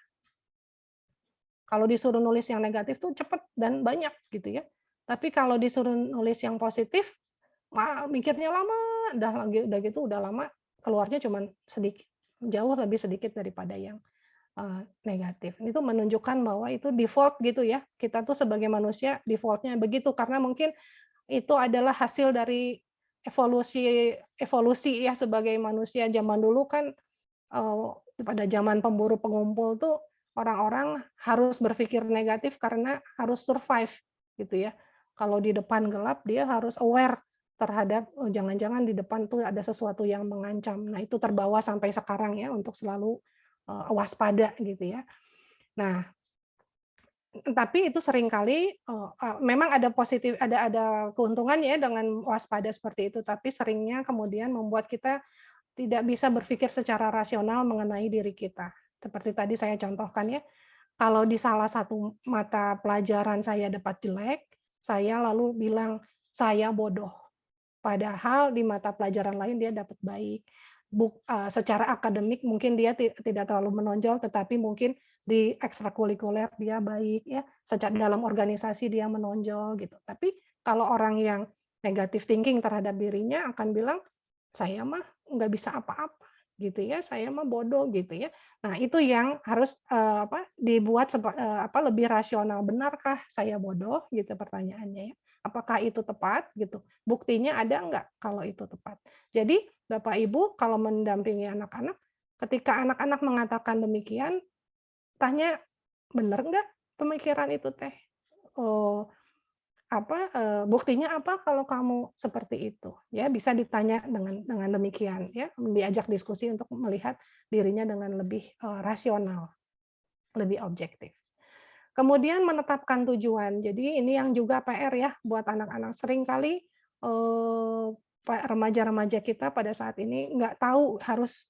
Kalau disuruh nulis yang negatif tuh cepet dan banyak gitu ya. Tapi kalau disuruh nulis yang positif, mikirnya lama, udah gitu udah lama keluarnya cuman sedikit, jauh lebih sedikit daripada yang negatif. Itu menunjukkan bahwa itu default gitu ya. Kita tuh sebagai manusia default-nya begitu karena mungkin itu adalah hasil dari evolusi evolusi ya sebagai manusia zaman dulu kan pada zaman pemburu pengumpul tuh orang-orang harus berpikir negatif karena harus survive gitu ya. Kalau di depan gelap dia harus aware terhadap jangan-jangan di depan tuh ada sesuatu yang mengancam. Nah, itu terbawa sampai sekarang ya untuk selalu waspada gitu ya. Nah, tapi itu seringkali memang ada positif ada keuntungannya ya dengan waspada seperti itu, tapi seringnya kemudian membuat kita tidak bisa berpikir secara rasional mengenai diri kita. Seperti tadi saya contohkan ya, kalau di salah satu mata pelajaran saya dapat jelek, saya lalu bilang, "Saya bodoh." Padahal di mata pelajaran lain dia dapat baik. Secara akademik mungkin dia tidak terlalu menonjol, tetapi mungkin di ekstrakurikuler dia baik ya, secara dalam organisasi dia menonjol gitu. Tapi kalau orang yang negative thinking terhadap dirinya akan bilang, "Saya mah nggak bisa apa-apa." gitu ya, saya mah bodoh gitu ya. Nah, itu yang harus dibuat lebih rasional. Benarkah saya bodoh gitu pertanyaannya ya. Apakah itu tepat gitu? Buktinya ada enggak kalau itu tepat? Jadi Bapak Ibu kalau mendampingi anak-anak, ketika anak-anak mengatakan demikian, tanya, "Bener nggak pemikiran itu teh? Oh, buktinya apa kalau kamu seperti itu?" Ya, bisa ditanya dengan demikian ya, diajak diskusi untuk melihat dirinya dengan lebih, rasional, lebih objektif. Kemudian menetapkan tujuan. Jadi ini yang juga PR ya buat anak-anak. Seringkali, remaja-remaja kita pada saat ini nggak tahu harus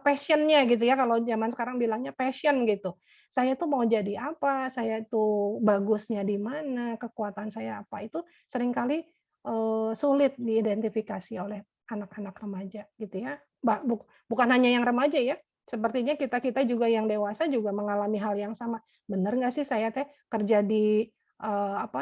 passion-nya gitu ya, kalau zaman sekarang bilangnya passion gitu. Saya tuh mau jadi apa, saya tuh bagusnya di mana, kekuatan saya apa, itu seringkali, sulit diidentifikasi oleh anak-anak remaja gitu ya. Bukan hanya yang remaja ya, sepertinya kita-kita juga yang dewasa juga mengalami hal yang sama. Bener nggak sih saya teh kerja di,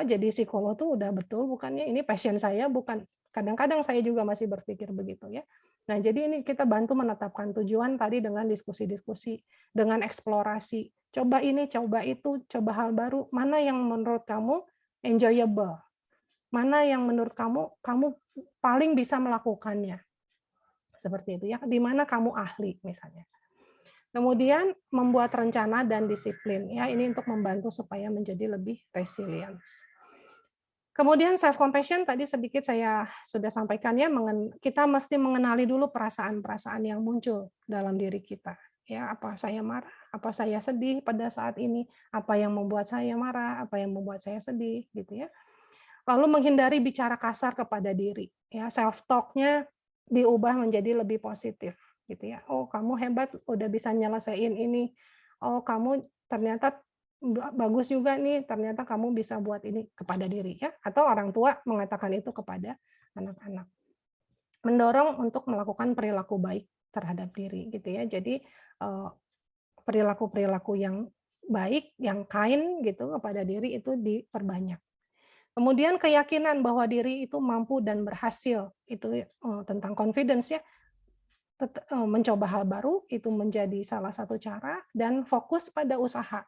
jadi psikolog tuh udah betul bukannya, ini passion saya bukan. Kadang-kadang saya juga masih berpikir begitu ya. Nah, jadi ini kita bantu menetapkan tujuan tadi dengan diskusi-diskusi, dengan eksplorasi. Coba ini, coba itu, coba hal baru. Mana yang menurut kamu enjoyable? Mana yang menurut kamu paling bisa melakukannya? Seperti itu ya. Di mana kamu ahli misalnya. Kemudian membuat rencana dan disiplin ya. Ini untuk membantu supaya menjadi lebih resilient. Kemudian self compassion tadi sedikit saya sudah sampaikan ya, kita mesti mengenali dulu perasaan-perasaan yang muncul dalam diri kita. Ya, apa saya marah, apa saya sedih pada saat ini, apa yang membuat saya marah, apa yang membuat saya sedih, gitu ya. Lalu menghindari bicara kasar kepada diri, ya self talk-nya diubah menjadi lebih positif, gitu ya. Oh, kamu hebat, udah bisa nyelesain ini. Oh, kamu ternyata bagus juga nih, ternyata kamu bisa buat ini kepada diri ya, atau orang tua mengatakan itu kepada anak-anak. Mendorong untuk melakukan perilaku baik terhadap diri gitu ya. Jadi perilaku-perilaku yang baik, yang kind gitu kepada diri itu diperbanyak. Kemudian keyakinan bahwa diri itu mampu dan berhasil, itu tentang confidence ya, mencoba hal baru itu menjadi salah satu cara dan fokus pada usaha.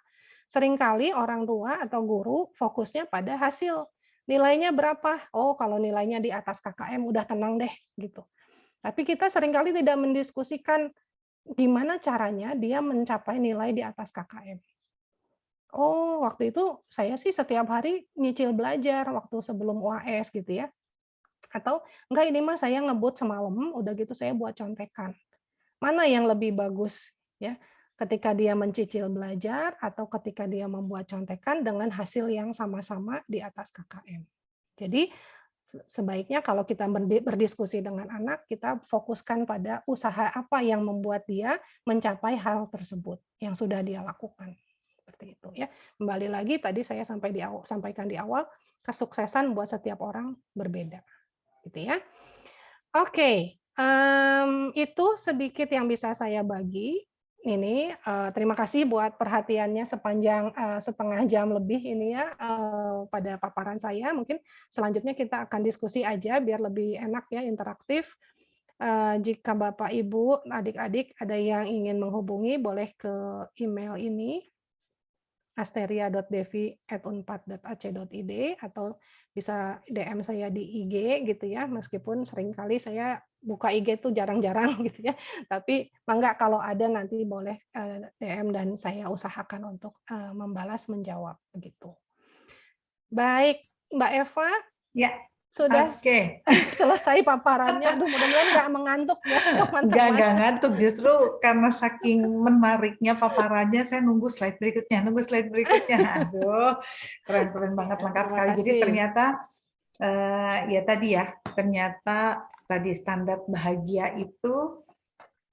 Seringkali orang tua atau guru fokusnya pada hasil. Nilainya berapa? Oh, kalau nilainya di atas KKM udah tenang deh gitu. Tapi kita seringkali tidak mendiskusikan gimana caranya dia mencapai nilai di atas KKM. Oh, waktu itu saya sih setiap hari nyicil belajar waktu sebelum UAS gitu ya. Atau enggak ini mah saya ngebut semalam, udah gitu saya buat contekan. Mana yang lebih bagus ya, ketika dia mencicil belajar atau ketika dia membuat contekan dengan hasil yang sama-sama di atas KKM. Jadi sebaiknya kalau kita berdiskusi dengan anak, kita fokuskan pada usaha apa yang membuat dia mencapai hal tersebut yang sudah dia lakukan. Seperti itu ya. Kembali lagi tadi saya sampaikan di awal, kesuksesan buat setiap orang berbeda, gitu ya. Oke, itu sedikit yang bisa saya bagi. Ini, terima kasih buat perhatiannya sepanjang, 1/2 jam lebih ini ya, pada paparan saya. Mungkin selanjutnya kita akan diskusi aja biar lebih enak ya, interaktif. Jika Bapak, Ibu, adik-adik ada yang ingin menghubungi boleh ke email ini, asteria.devi@unpad.ac.id atau bisa DM saya di IG gitu ya, meskipun seringkali saya buka IG tuh jarang-jarang gitu ya, tapi mangga kalau ada nanti boleh, DM dan saya usahakan untuk, membalas, menjawab, begitu. Baik, Mbak Eva, Ya, sudah oke. selesai paparannya. Aduh, mudah-mudahan nggak mengantuk ya, teman-teman. Nggak ngantuk, justru karena saking menariknya paparannya, saya nunggu slide berikutnya. Aduh, keren banget, Ya, lengkap terima sekali. Jadi kasih. ternyata, ternyata tadi standar bahagia itu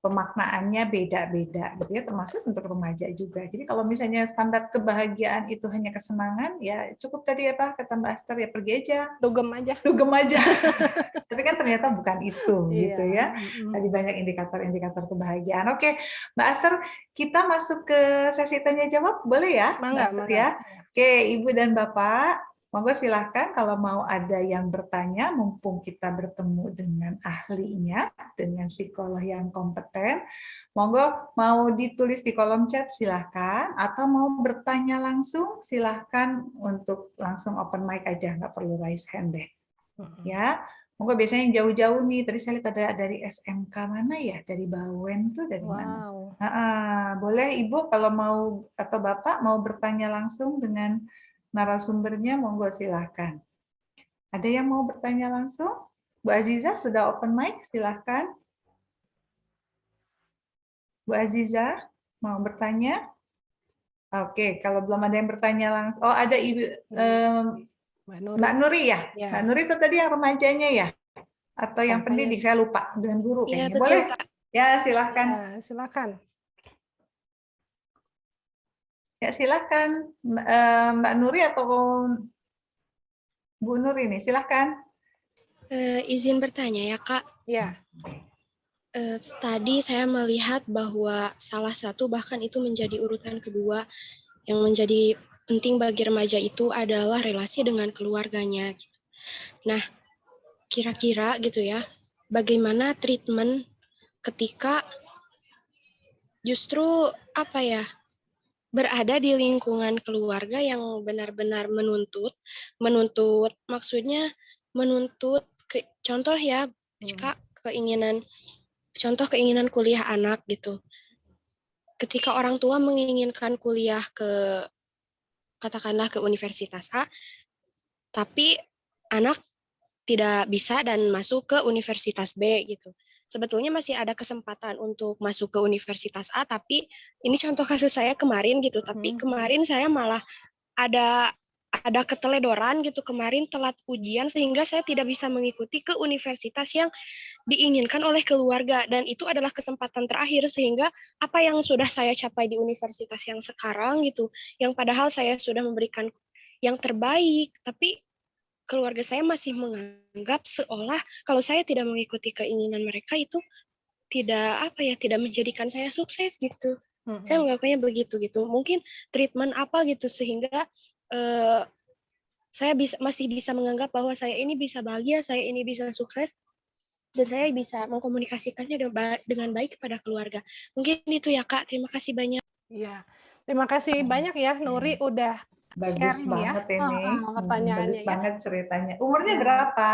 pemaknaannya beda-beda gitu ya, termasuk untuk remaja juga. Jadi kalau misalnya standar kebahagiaan itu hanya kesenangan, ya cukup tadi apa kata Mbak Aster, ya pergi aja, Dugem aja. dugem aja. Tapi kan ternyata bukan itu gitu Iya, ya. Tadi banyak indikator-indikator kebahagiaan. Oke, Mbak Aster, kita masuk ke sesi tanya jawab, boleh ya, Mbak Mangga Aster mangga. ya? Oke, Ibu dan Bapak, Monggo silahkan kalau mau ada yang bertanya, mumpung kita bertemu dengan ahlinya, dengan psikolog yang kompeten. Monggo mau ditulis di kolom chat silahkan, atau mau bertanya langsung silahkan untuk langsung open mic aja, nggak perlu raise hand deh. Ya, monggo biasanya yang jauh-jauh nih. Tadi saya lihat ada dari SMK mana ya? Dari Bawen tuh dari mana? Wow. Boleh Ibu kalau mau atau Bapak mau bertanya langsung dengan narasumbernya, monggo silahkan. Ada yang mau bertanya langsung? Bu Aziza sudah open mic, silahkan. Bu Aziza mau bertanya? Oke, kalau belum ada yang bertanya langsung. Oh, ada Ibu Mbak Nuri. Mbak Nuri ya? Ya. Mbak Nuri itu tadi yang remajanya ya? Atau yang Siapa ya? pendidik? Saya lupa dengan guru Iya, kayaknya. betul, Boleh? Kak. Ya, silahkan. Ya, silakan. Ya, silakan. Mbak Nuri atau Bu Nuri nih, silahkan. Izin bertanya ya, Kak. Ya. Tadi saya melihat bahwa salah satu bahkan itu menjadi urutan kedua yang menjadi penting bagi remaja itu adalah relasi dengan keluarganya. Nah, kira-kira gitu ya, bagaimana treatment ketika justru apa ya, berada di lingkungan keluarga yang benar-benar menuntut maksudnya menuntut contoh ya, Kak, contoh keinginan kuliah anak gitu. Ketika orang tua menginginkan kuliah katakanlah ke universitas A, tapi anak tidak bisa dan masuk ke universitas B gitu. Sebetulnya masih ada kesempatan untuk masuk ke universitas A, tapi ini contoh kasus saya kemarin gitu. Tapi kemarin saya malah ada keteledoran gitu, kemarin telat ujian sehingga saya tidak bisa mengikuti ke universitas yang diinginkan oleh keluarga, dan itu adalah kesempatan terakhir sehingga apa yang sudah saya capai di universitas yang sekarang gitu, yang padahal saya sudah memberikan yang terbaik, tapi keluarga saya masih menganggap seolah kalau saya tidak mengikuti keinginan mereka itu tidak menjadikan saya sukses gitu. Saya menganggapnya begitu gitu. Mungkin treatment apa gitu sehingga saya masih bisa menganggap bahwa saya ini bisa bahagia, saya ini bisa sukses, dan saya bisa mengkomunikasikannya dengan baik kepada keluarga. Mungkin itu ya, Kak. Terima kasih banyak. Iya. Terima kasih banyak ya Nuri udah Bagus sharing ya. banget ini. Pertanyaannya Bagus ya. banget ceritanya. Umurnya Ya. berapa?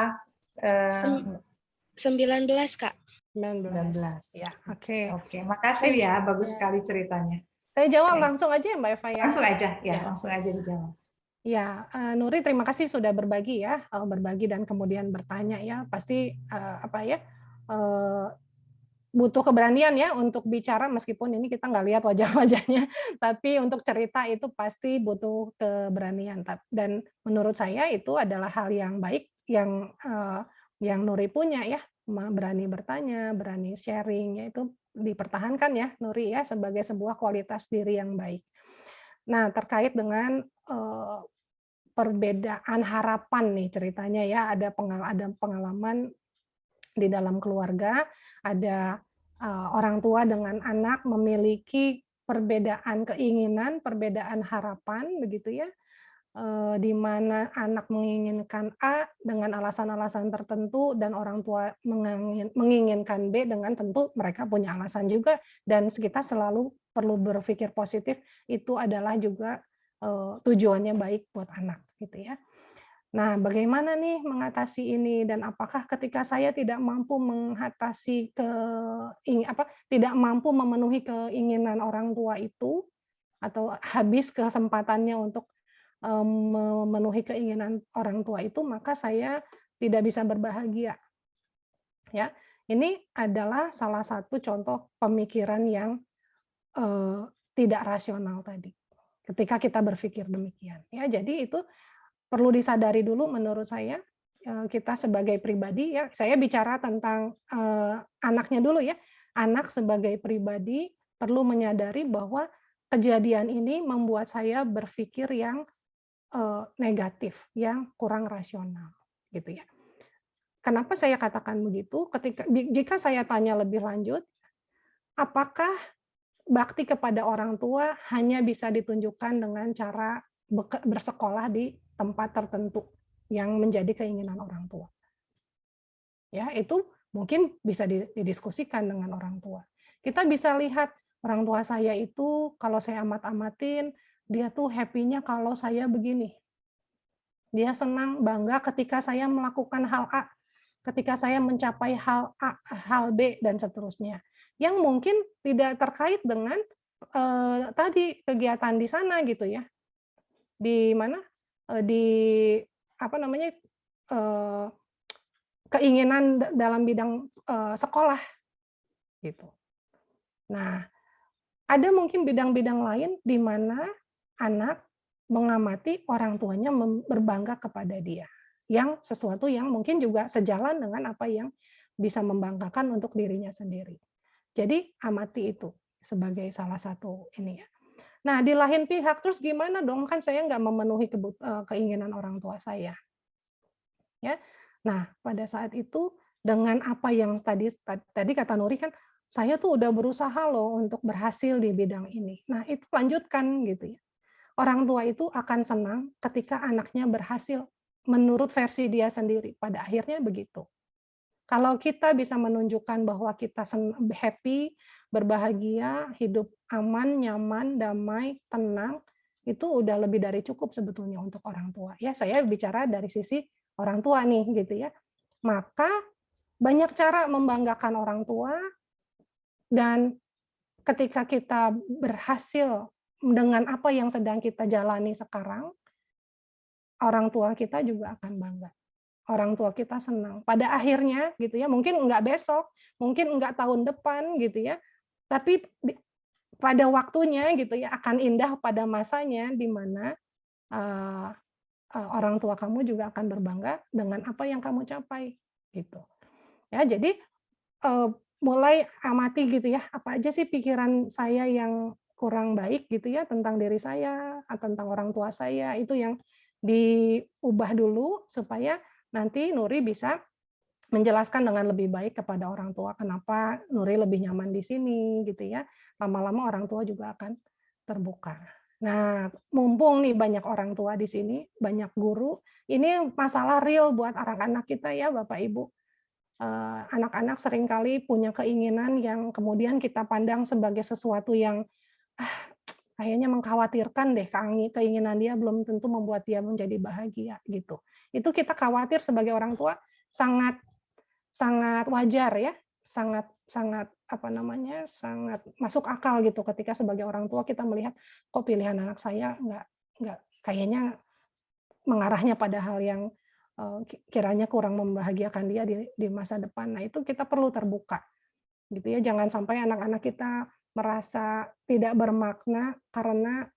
19, Kak. 19. Ya, oke. Oke, makasih ya. Bagus sekali ceritanya. Saya jawab langsung aja ya Mbak Eva ya. Langsung aja, ya, langsung aja dijawab. Ya, Nuri terima kasih sudah berbagi ya, berbagi dan kemudian bertanya ya. Pasti butuh keberanian ya untuk bicara meskipun ini kita nggak lihat wajah-wajahnya, tapi untuk cerita itu pasti butuh keberanian. Dan menurut saya itu adalah hal yang baik yang Nuri punya ya, berani bertanya, berani sharing, yaitu dipertahankan ya Nuri ya sebagai sebuah kualitas diri yang baik. Nah, terkait dengan perbedaan harapan nih ceritanya ya, ada pengalaman di dalam keluarga, ada orang tua dengan anak memiliki perbedaan keinginan, perbedaan harapan begitu ya, di mana anak menginginkan A dengan alasan-alasan tertentu dan orang tua menginginkan B dengan tentu mereka punya alasan juga, dan kita selalu perlu berpikir positif, itu adalah juga tujuannya baik buat anak gitu ya. Nah, bagaimana nih mengatasi ini, dan apakah ketika saya tidak mampu tidak mampu memenuhi keinginan orang tua itu atau habis kesempatannya untuk memenuhi keinginan orang tua itu, maka saya tidak bisa berbahagia. Ya, ini adalah salah satu contoh pemikiran yang tidak rasional tadi. Ketika kita berpikir demikian, ya, jadi itu perlu disadari dulu menurut saya, kita sebagai pribadi ya, saya bicara tentang anaknya dulu ya. Anak sebagai pribadi perlu menyadari bahwa kejadian ini membuat saya berpikir yang negatif, yang kurang rasional, gitu ya. Kenapa saya katakan begitu? Jika saya tanya lebih lanjut, apakah bakti kepada orang tua hanya bisa ditunjukkan dengan cara bersekolah di tempat tertentu yang menjadi keinginan orang tua. Ya, itu mungkin bisa didiskusikan dengan orang tua. Kita bisa lihat orang tua saya itu kalau saya amat-amatin, dia tuh happy-nya kalau saya begini. Dia senang, bangga ketika saya melakukan hal A, ketika saya mencapai hal A, hal B, dan seterusnya. Yang mungkin tidak terkait dengan tadi kegiatan di sana gitu ya. Di mana? Di apa namanya? eee, Keinginan dalam bidang sekolah gitu. Nah, ada mungkin bidang-bidang lain di mana anak mengamati orang tuanya berbangga kepada dia, yang sesuatu yang mungkin juga sejalan dengan apa yang bisa membanggakan untuk dirinya sendiri. Jadi amati itu sebagai salah satu ini ya. Nah, di lain pihak terus gimana dong, kan saya nggak memenuhi keinginan orang tua saya, ya. Nah, pada saat itu dengan apa yang tadi kata Nuri kan, saya tuh udah berusaha loh untuk berhasil di bidang ini. Nah, itu lanjutkan gitu ya. Orang tua itu akan senang ketika anaknya berhasil menurut versi dia sendiri, pada akhirnya begitu. Kalau kita bisa menunjukkan bahwa kita happy, berbahagia, hidup aman, nyaman, damai, tenang, itu udah lebih dari cukup sebetulnya untuk orang tua. Ya, saya bicara dari sisi orang tua nih gitu ya. Maka banyak cara membanggakan orang tua, dan ketika kita berhasil dengan apa yang sedang kita jalani sekarang, orang tua kita juga akan bangga. Orang tua kita senang. Pada akhirnya gitu ya, mungkin enggak besok, mungkin enggak tahun depan gitu ya, tapi pada waktunya gitu ya akan indah pada masanya di mana eh, orang tua kamu juga akan berbangga dengan apa yang kamu capai gitu. Ya, jadi mulai amati gitu ya, apa aja sih pikiran saya yang kurang baik gitu ya tentang diri saya, tentang orang tua saya, itu yang diubah dulu supaya nanti Nuri bisa menjelaskan dengan lebih baik kepada orang tua kenapa Nuri lebih nyaman di sini gitu ya. Lama-lama orang tua juga akan terbuka. Nah, mumpung nih banyak orang tua di sini, banyak guru, ini masalah real buat anak-anak kita ya Bapak Ibu. Anak-anak seringkali punya keinginan yang kemudian kita pandang sebagai sesuatu yang ah, kayaknya mengkhawatirkan deh, keinginan dia belum tentu membuat dia menjadi bahagia gitu. Itu kita khawatir sebagai orang tua sangat sangat wajar ya, sangat sangat apa namanya, sangat masuk akal gitu ketika sebagai orang tua kita melihat kok pilihan anak saya nggak kayaknya mengarahnya pada hal yang kiranya kurang membahagiakan dia di masa depan. Nah, itu kita perlu terbuka, gitu ya. Jangan sampai anak-anak kita merasa tidak bermakna karena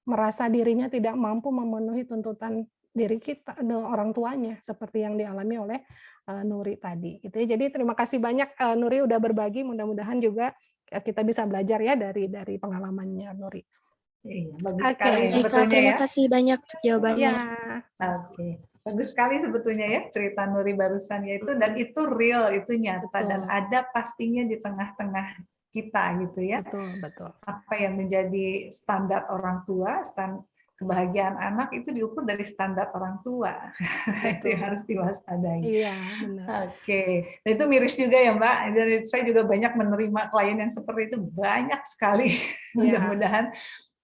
merasa dirinya tidak mampu memenuhi tuntutan diri kita, orang tuanya, seperti yang dialami oleh Nuri tadi, gitu ya. Jadi terima kasih banyak Nuri udah berbagi, mudah-mudahan juga kita bisa belajar ya dari pengalamannya Nuri. Iya, bagus Oke. sekali Baik, Kak, sebetulnya terima ya. kasih banyak untuk jawabannya. Ya. Oke, bagus sekali sebetulnya ya cerita Nuri barusan yaitu, dan itu real, itu nyata dan Betul. ada pastinya di tengah-tengah kita gitu ya. Betul, betul. Apa yang menjadi standar orang tua, kebahagiaan anak itu diukur dari standar orang tua. Itu yang harus diwaspadai. Iya, benar. Oke, dan itu miris juga ya Mbak. Jadi saya juga banyak menerima klien yang seperti itu, banyak sekali. Mudah-mudahan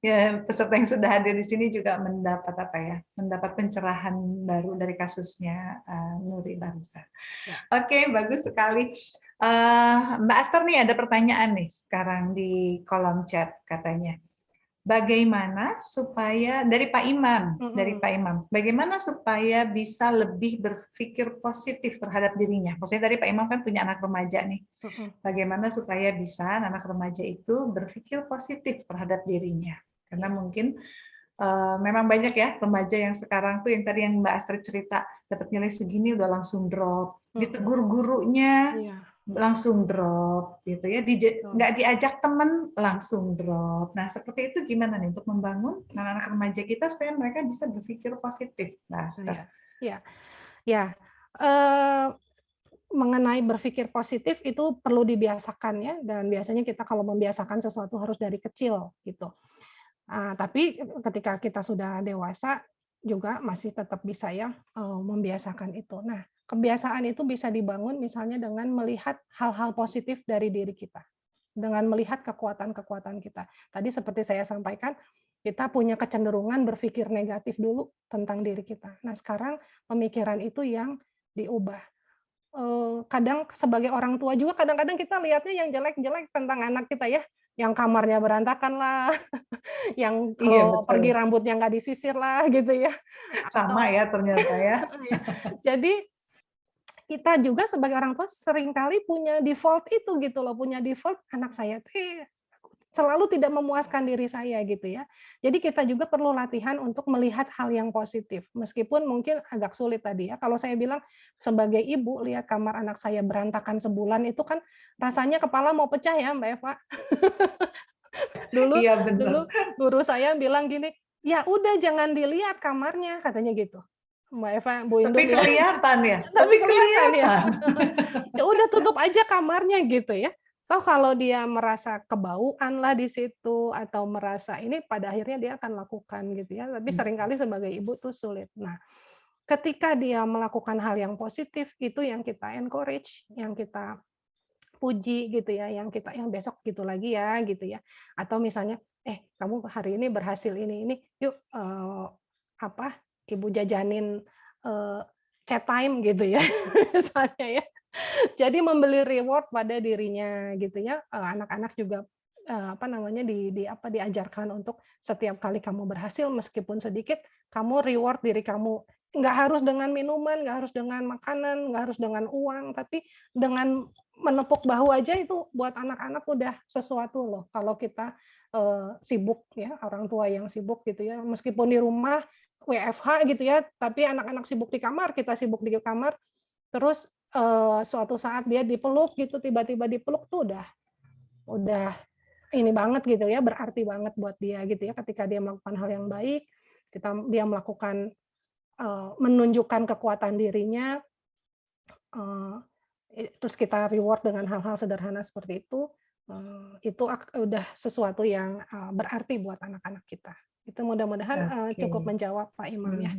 ya peserta yang sudah hadir di sini juga mendapat apa ya, mendapat pencerahan baru dari kasusnya Nuri barusan. Ya. Oke, bagus sekali. Mbak Aster nih ada pertanyaan nih sekarang di kolom chat katanya. Bagaimana supaya dari Pak Imam, bagaimana supaya bisa lebih berpikir positif terhadap dirinya? Maksudnya tadi Pak Imam kan punya anak remaja nih. Bagaimana supaya bisa anak remaja itu berpikir positif terhadap dirinya? Karena mungkin memang banyak ya remaja yang sekarang tuh yang tadi yang Mbak Astrid cerita dapat nilai segini udah langsung drop, ditegur gurunya langsung drop gitu ya, nggak diajak temen langsung drop. Nah seperti itu gimana nih untuk membangun anak-anak remaja kita supaya mereka bisa berpikir positif, Mbak Astrid? Ya. Mengenai berpikir positif itu perlu dibiasakan ya, dan biasanya kita kalau membiasakan sesuatu harus dari kecil gitu. Tapi ketika kita sudah dewasa, juga masih tetap bisa ya membiasakan itu. Nah, kebiasaan itu bisa dibangun misalnya dengan melihat hal-hal positif dari diri kita, dengan melihat kekuatan-kekuatan kita. Tadi seperti saya sampaikan, kita punya kecenderungan berpikir negatif dulu tentang diri kita. Nah, sekarang pemikiran itu yang diubah. Kadang sebagai orang tua juga kadang-kadang kita lihatnya yang jelek-jelek tentang anak kita ya, yang kamarnya berantakan lah, yang Iya, kalau betul. pergi rambutnya nggak disisir lah gitu ya. Sama ya Atau ternyata ya. jadi kita juga sebagai orang tua seringkali punya default itu gitu loh, punya default anak saya tuh selalu tidak memuaskan diri saya gitu ya. Jadi kita juga perlu latihan untuk melihat hal yang positif. Meskipun mungkin agak sulit tadi ya. Kalau saya bilang sebagai ibu lihat kamar anak saya berantakan sebulan itu kan rasanya kepala mau pecah ya Mbak Eva. Dulu Iya benar. dulu guru saya bilang gini, "Ya udah jangan dilihat kamarnya," katanya gitu. Mbak Eva, Bu Indu Tapi bilang, kelihatan ya. tapi Tapi kelihatan ya. kelihatan. Ya udah tutup aja kamarnya gitu ya. Toh kalau dia merasa kebauan lah di situ atau merasa ini pada akhirnya dia akan lakukan gitu ya. Tapi seringkali sebagai ibu tuh sulit. Nah, ketika dia melakukan hal yang positif itu yang kita encourage, yang kita puji gitu ya, yang besok gitu lagi ya gitu ya. Atau misalnya, kamu hari ini berhasil ini, yuk apa ibu jajanin chat time gitu ya misalnya ya. Jadi membeli reward pada dirinya gitu ya. Anak-anak juga apa namanya diajarkan untuk setiap kali kamu berhasil meskipun sedikit, kamu reward diri kamu. Nggak harus dengan minuman, nggak harus dengan makanan, nggak harus dengan uang, tapi dengan menepuk bahu aja itu buat anak-anak udah sesuatu loh. Kalau kita sibuk ya, orang tua yang sibuk gitu ya, meskipun di rumah WFH gitu ya, tapi anak-anak sibuk di kamar, kita sibuk di kamar, terus suatu saat dia dipeluk gitu, tiba-tiba dipeluk tuh udah ini banget gitu ya, berarti banget buat dia gitu ya, ketika dia melakukan hal yang baik, dia melakukan menunjukkan kekuatan dirinya, terus kita reward dengan hal-hal sederhana seperti itu udah sesuatu yang berarti buat anak-anak kita. Itu mudah-mudahan Oke. cukup menjawab Pak Imam ya.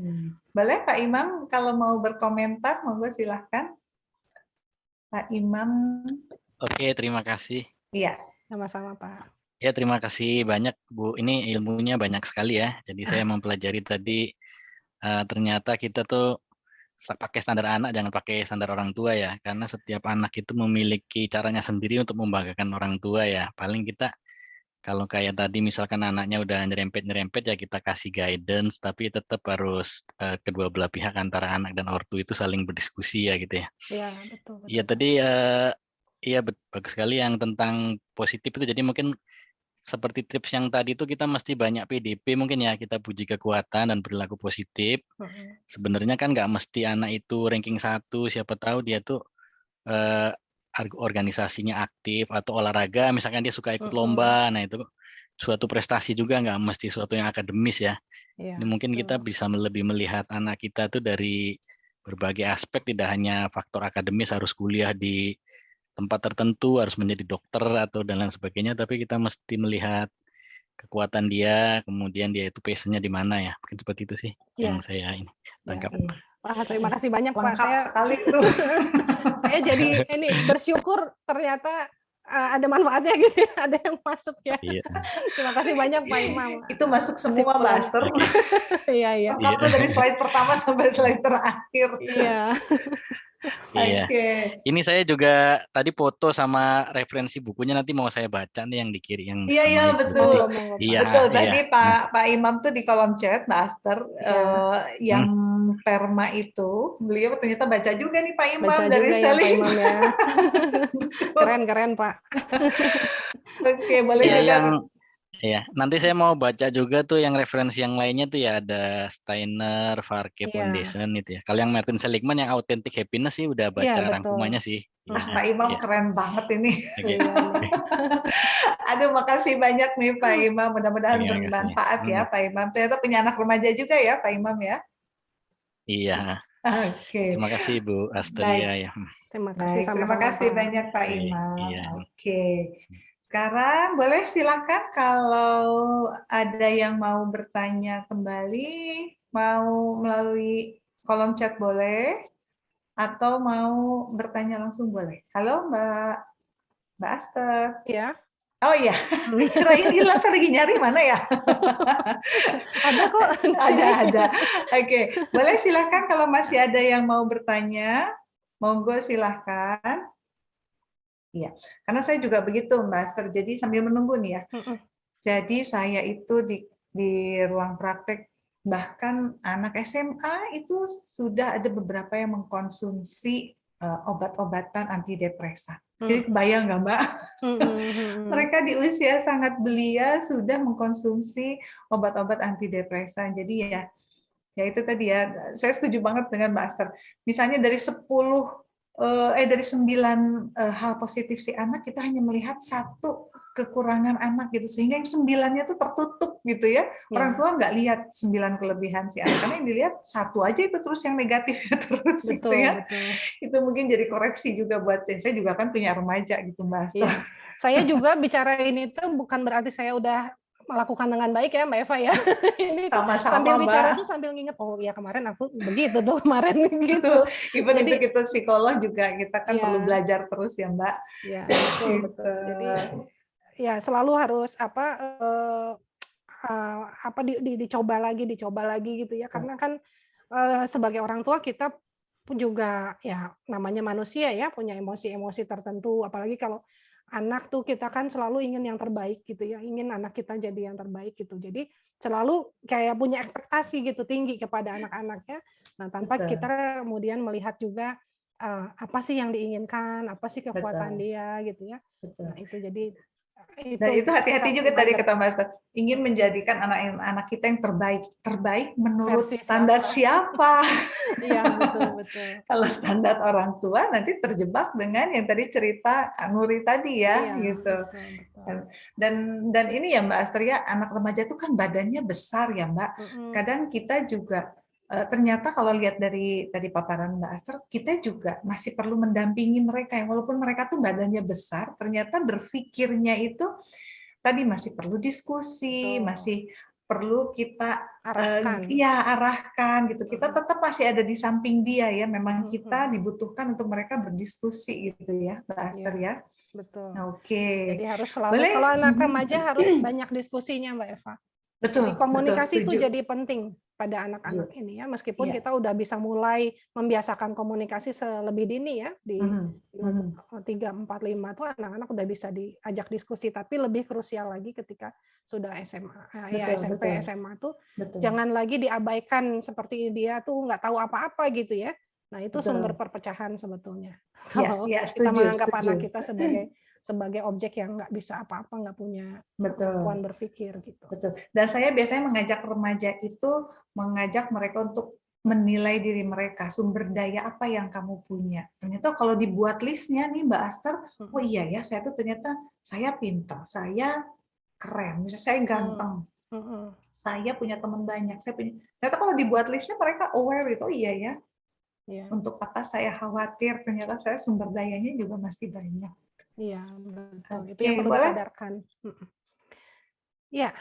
Boleh Pak Imam kalau mau berkomentar, monggo silahkan. Pak Imam. Oke, terima kasih. Iya. Sama-sama Pak. Ya, terima kasih banyak Bu. Ini ilmunya banyak sekali ya. Jadi saya mempelajari tadi ternyata kita tuh pakai standar anak, jangan pakai standar orang tua ya. Karena setiap anak itu memiliki caranya sendiri untuk membanggakan orang tua ya. Paling kita kalau kayak tadi misalkan anaknya udah nyerempet-nyerempet ya kita kasih guidance, tapi tetap harus kedua belah pihak antara anak dan ortu itu saling berdiskusi ya gitu ya. Iya, betul. Iya tadi iya bagus sekali yang tentang positif itu. Jadi mungkin seperti tips yang tadi itu kita mesti banyak PDP mungkin ya, kita puji kekuatan dan perilaku positif. Sebenarnya kan nggak mesti anak itu ranking 1, siapa tahu dia tuh organisasinya aktif atau olahraga, misalkan dia suka ikut lomba, nah itu suatu prestasi juga nggak mesti suatu yang akademis ya. Iya, Ini mungkin kita bisa lebih melihat anak kita tuh dari berbagai aspek, tidak hanya faktor akademis harus kuliah di tempat tertentu, harus menjadi dokter atau dan lain sebagainya, tapi kita mesti melihat kekuatan dia, kemudian dia itu passionnya di mana ya, mungkin seperti itu sih yang saya ini tangkap. Wah, terima kasih banyak Pak. Lengkap sekali itu. Saya jadi ini bersyukur ternyata ada manfaatnya gitu, ada yang masuk ya. Iya. Terima kasih banyak Pak Imam. Itu masuk semua Mbak Aster. Iya. Lengkap tuh dari slide pertama sampai slide terakhir. Iya. Iya. Ini saya juga tadi foto sama referensi bukunya, nanti mau saya baca nih yang dikirim. Iya betul. Iya, betul. Tadi Pak Imam tuh di kolom chat Mbak Aster yang perma itu beliau ternyata baca juga nih Pak Imam baca dari Selin. Ya. Keren Pak. Oke, boleh ya, juga. Iya, nanti saya mau baca juga tuh yang referensi yang lainnya tuh ya, ada Steiner, Varke Foundation itu ya. Kalau yang Martin Seligman yang Authentic Happiness sih udah baca rangkumannya sih. Pak Imam keren banget ini. Okay. Aduh, makasih banyak nih Pak Imam. Mudah-mudahan bermanfaat ya Pak Imam. Ternyata punya anak remaja juga ya Pak Imam ya. Iya. Oke. Terima kasih Bu Asteria ya. Terima kasih Terima kasih banyak Pak Imam. Oke. Sekarang boleh silakan kalau ada yang mau bertanya kembali. Mau melalui kolom chat boleh, atau mau bertanya langsung boleh. Halo Mbak Aster. Ya. Oh iya, kirain hilang, saya lagi nyari mana ya? Ada kok. Ada. Oke, boleh silakan kalau masih ada yang mau bertanya, monggo silahkan. Iya, karena saya juga begitu Mbak Aster, jadi sambil menunggu nih ya. Jadi saya itu di ruang praktek, bahkan anak SMA itu sudah ada beberapa yang mengkonsumsi obat-obatan antidepresan. Jadi kebayang nggak Mbak? Mereka di usia sangat belia sudah mengkonsumsi obat-obat antidepresan. Jadi ya itu tadi ya, saya setuju banget dengan Mbak Aster. Misalnya dari 9 hal positif si anak, kita hanya melihat satu kekurangan anak gitu, sehingga yang 9-nya tuh tertutup gitu ya. Orang tua nggak lihat 9 kelebihan si anak, karena yang dilihat satu aja itu terus yang negatif terus gitu ya. Itu mungkin jadi koreksi juga buat saya juga kan punya remaja gitu Mbak Aster. Iya. Saya juga bicara ini tuh bukan berarti saya udah melakukan dengan baik ya Mbak Eva ya. Ini Sama-sama sambil bicara Mbak. tuh sambil nginget, oh ya kemarin aku begitu tuh kemarin gitu. Even jadi, itu kita psikolog juga kita kan perlu belajar terus ya Mbak. Iya betul. Jadi ya selalu harus dicoba lagi gitu ya, karena kan sebagai orang tua kita pun juga ya namanya manusia ya, punya emosi-emosi tertentu, apalagi kalau anak tuh kita kan selalu ingin yang terbaik gitu ya, ingin anak kita jadi yang terbaik gitu. Jadi selalu kayak punya ekspektasi gitu tinggi kepada anak-anaknya. Nah, tanpa kita kemudian melihat juga apa sih yang diinginkan, apa sih kekuatan dia gitu ya. Nah, itu jadi nah itu hati-hati juga tadi kata Mas, ingin menjadikan anak-anak kita yang terbaik menurut standar siapa? Iya betul. Kalau standar orang tua nanti terjebak dengan yang tadi cerita Nuri tadi ya, gitu. Betul. Dan ini ya Mbak Aster ya, anak remaja itu kan badannya besar ya Mbak. Kadang kita juga ternyata kalau lihat dari tadi paparan Mbak Aster, kita juga masih perlu mendampingi mereka yang walaupun mereka tuh badannya besar, ternyata berpikirnya itu tadi masih perlu diskusi, masih perlu kita arahkan gitu. Kita tetap masih ada di samping dia ya. Memang kita dibutuhkan untuk mereka berdiskusi gitu ya, Mbak Aster ya. Betul. Oke. Jadi harus selalu kalau anak remaja harus banyak diskusinya Mbak Eva. Betul. Jadi komunikasi betul, itu jadi penting pada anak-anak ini ya, meskipun kita udah bisa mulai membiasakan komunikasi selebih dini ya, di 3, 4, 5 tuh anak-anak udah bisa diajak diskusi, tapi lebih krusial lagi ketika sudah SMA, SMP, SMA tuh jangan lagi diabaikan seperti dia tuh nggak tahu apa-apa gitu ya. Nah itu sumber perpecahan sebetulnya. Kalau kita menganggap anak kita sebagai objek yang nggak bisa apa-apa, nggak punya kemampuan berpikir gitu. Betul. Dan saya biasanya mengajak remaja itu mengajak mereka untuk menilai diri mereka, sumber daya apa yang kamu punya. Ternyata kalau dibuat listnya nih Mbak Aster, oh iya ya, saya tuh ternyata saya pintar, saya keren, misalnya saya ganteng, saya punya teman banyak, ternyata kalau dibuat listnya mereka aware gitu, oh iya ya, untuk apa saya khawatir, ternyata saya sumber dayanya juga masih banyak. Iya, betul. Itu yang perlu disadarkan. Ya,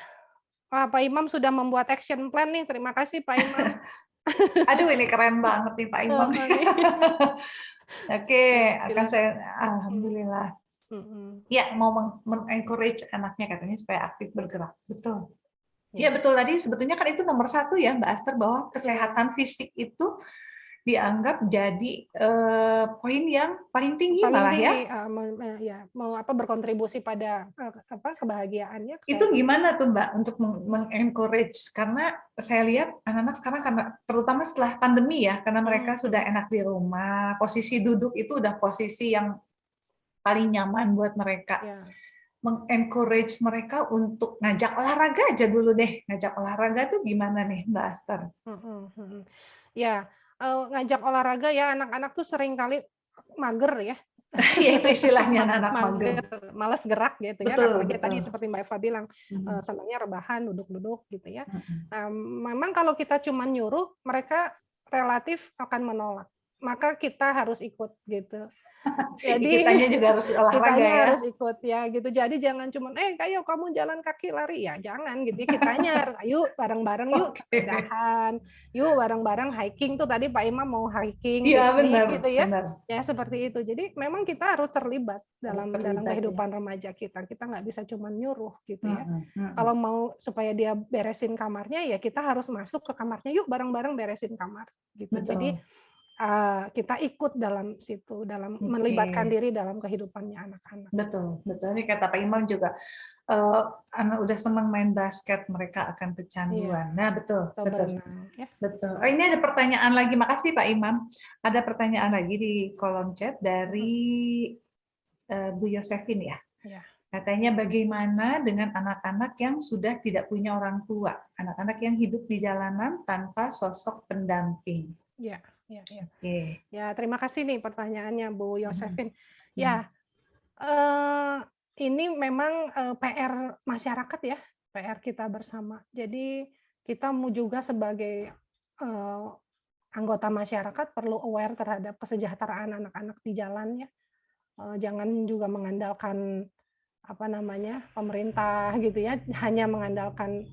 Pak Imam sudah membuat action plan nih. Terima kasih Pak Imam. Aduh, ini keren banget nih Pak Imam. Oke, akan saya alhamdulillah. Ya, mau mengencourage anaknya katanya supaya aktif bergerak. Betul. Ya betul, tadi sebetulnya kan itu nomor 1 ya Mbak Aster, bahwa kesehatan fisik itu dianggap jadi poin yang paling tinggi malah ya. Berkontribusi pada kebahagiaannya. Itu gimana tuh Mbak untuk mengencourage? Karena saya lihat anak-anak sekarang karena terutama setelah pandemi ya, karena mereka sudah enak di rumah, posisi duduk itu udah posisi yang paling nyaman buat mereka. Mengencourage mereka untuk ngajak olahraga aja dulu deh. Ngajak olahraga tuh gimana nih Mbak Aster? Ya, ngajak olahraga ya anak-anak tuh sering kali mager ya. Ya itu istilahnya anak mager. Malas gerak gitu ya. Apalagi tadi seperti Mbak Eva bilang, senangnya rebahan, duduk-duduk gitu ya. Memang kalau kita cuma nyuruh, mereka relatif akan menolak. maka kita harus ikut gitu. Jadi Kitanya juga harus olahraga kitanya ya. harus ikut ya gitu. Jadi jangan cuman, ayo kamu jalan kaki lari ya, jangan gitu. Kitanya harus, yuk bareng-bareng yuk Oke. sepedahan, yuk bareng-bareng hiking tuh tadi Pak Imam mau hiking, Iya piknik benar, gitu ya. benar. Ya seperti itu. Jadi memang kita harus terlibat dalam terlibat, ya. kehidupan remaja kita. Kita nggak bisa cuma nyuruh gitu ya. Mm-mm. Kalau mau supaya dia beresin kamarnya ya kita harus masuk ke kamarnya, yuk bareng-bareng beresin kamar gitu. Betul. Jadi kita ikut dalam situ, dalam Oke. melibatkan diri dalam kehidupannya anak-anak. Betul, betul. Ini kata Pak Imam juga, anak udah senang main basket, mereka akan kecanduan. Nah, betul, Atau betul. berenang, ya. Betul. Oh, ini ada pertanyaan lagi. Makasih Pak Imam. Ada pertanyaan lagi di kolom chat dari Bu Yosefin ya. Ya. Katanya bagaimana dengan anak-anak yang sudah tidak punya orang tua, anak-anak yang hidup di jalanan tanpa sosok pendamping. Ya. Oke. Ya, terima kasih nih pertanyaannya Bu Yosefin. Hmm. Ya, ini memang PR masyarakat ya, PR kita bersama. Jadi kita mau juga sebagai anggota masyarakat perlu aware terhadap kesejahteraan anak-anak di jalan ya. Jangan juga mengandalkan pemerintah gitu ya, hanya mengandalkan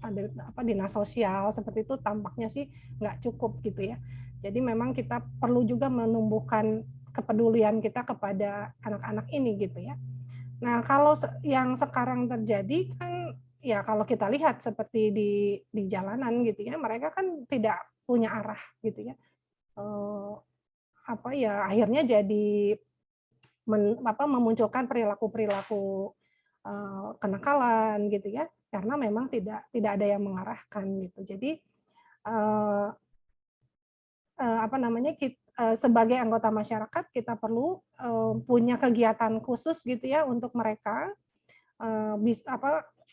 dinas sosial seperti itu tampaknya sih nggak cukup gitu ya. Jadi memang kita perlu juga menumbuhkan kepedulian kita kepada anak-anak ini gitu ya. Nah kalau yang sekarang terjadi kan ya kalau kita lihat seperti di jalanan gitu ya, mereka kan tidak punya arah gitu ya. Akhirnya jadi memunculkan perilaku kenakalan gitu ya, karena memang tidak ada yang mengarahkan gitu. Jadi sebagai anggota masyarakat kita perlu punya kegiatan khusus gitu ya untuk mereka,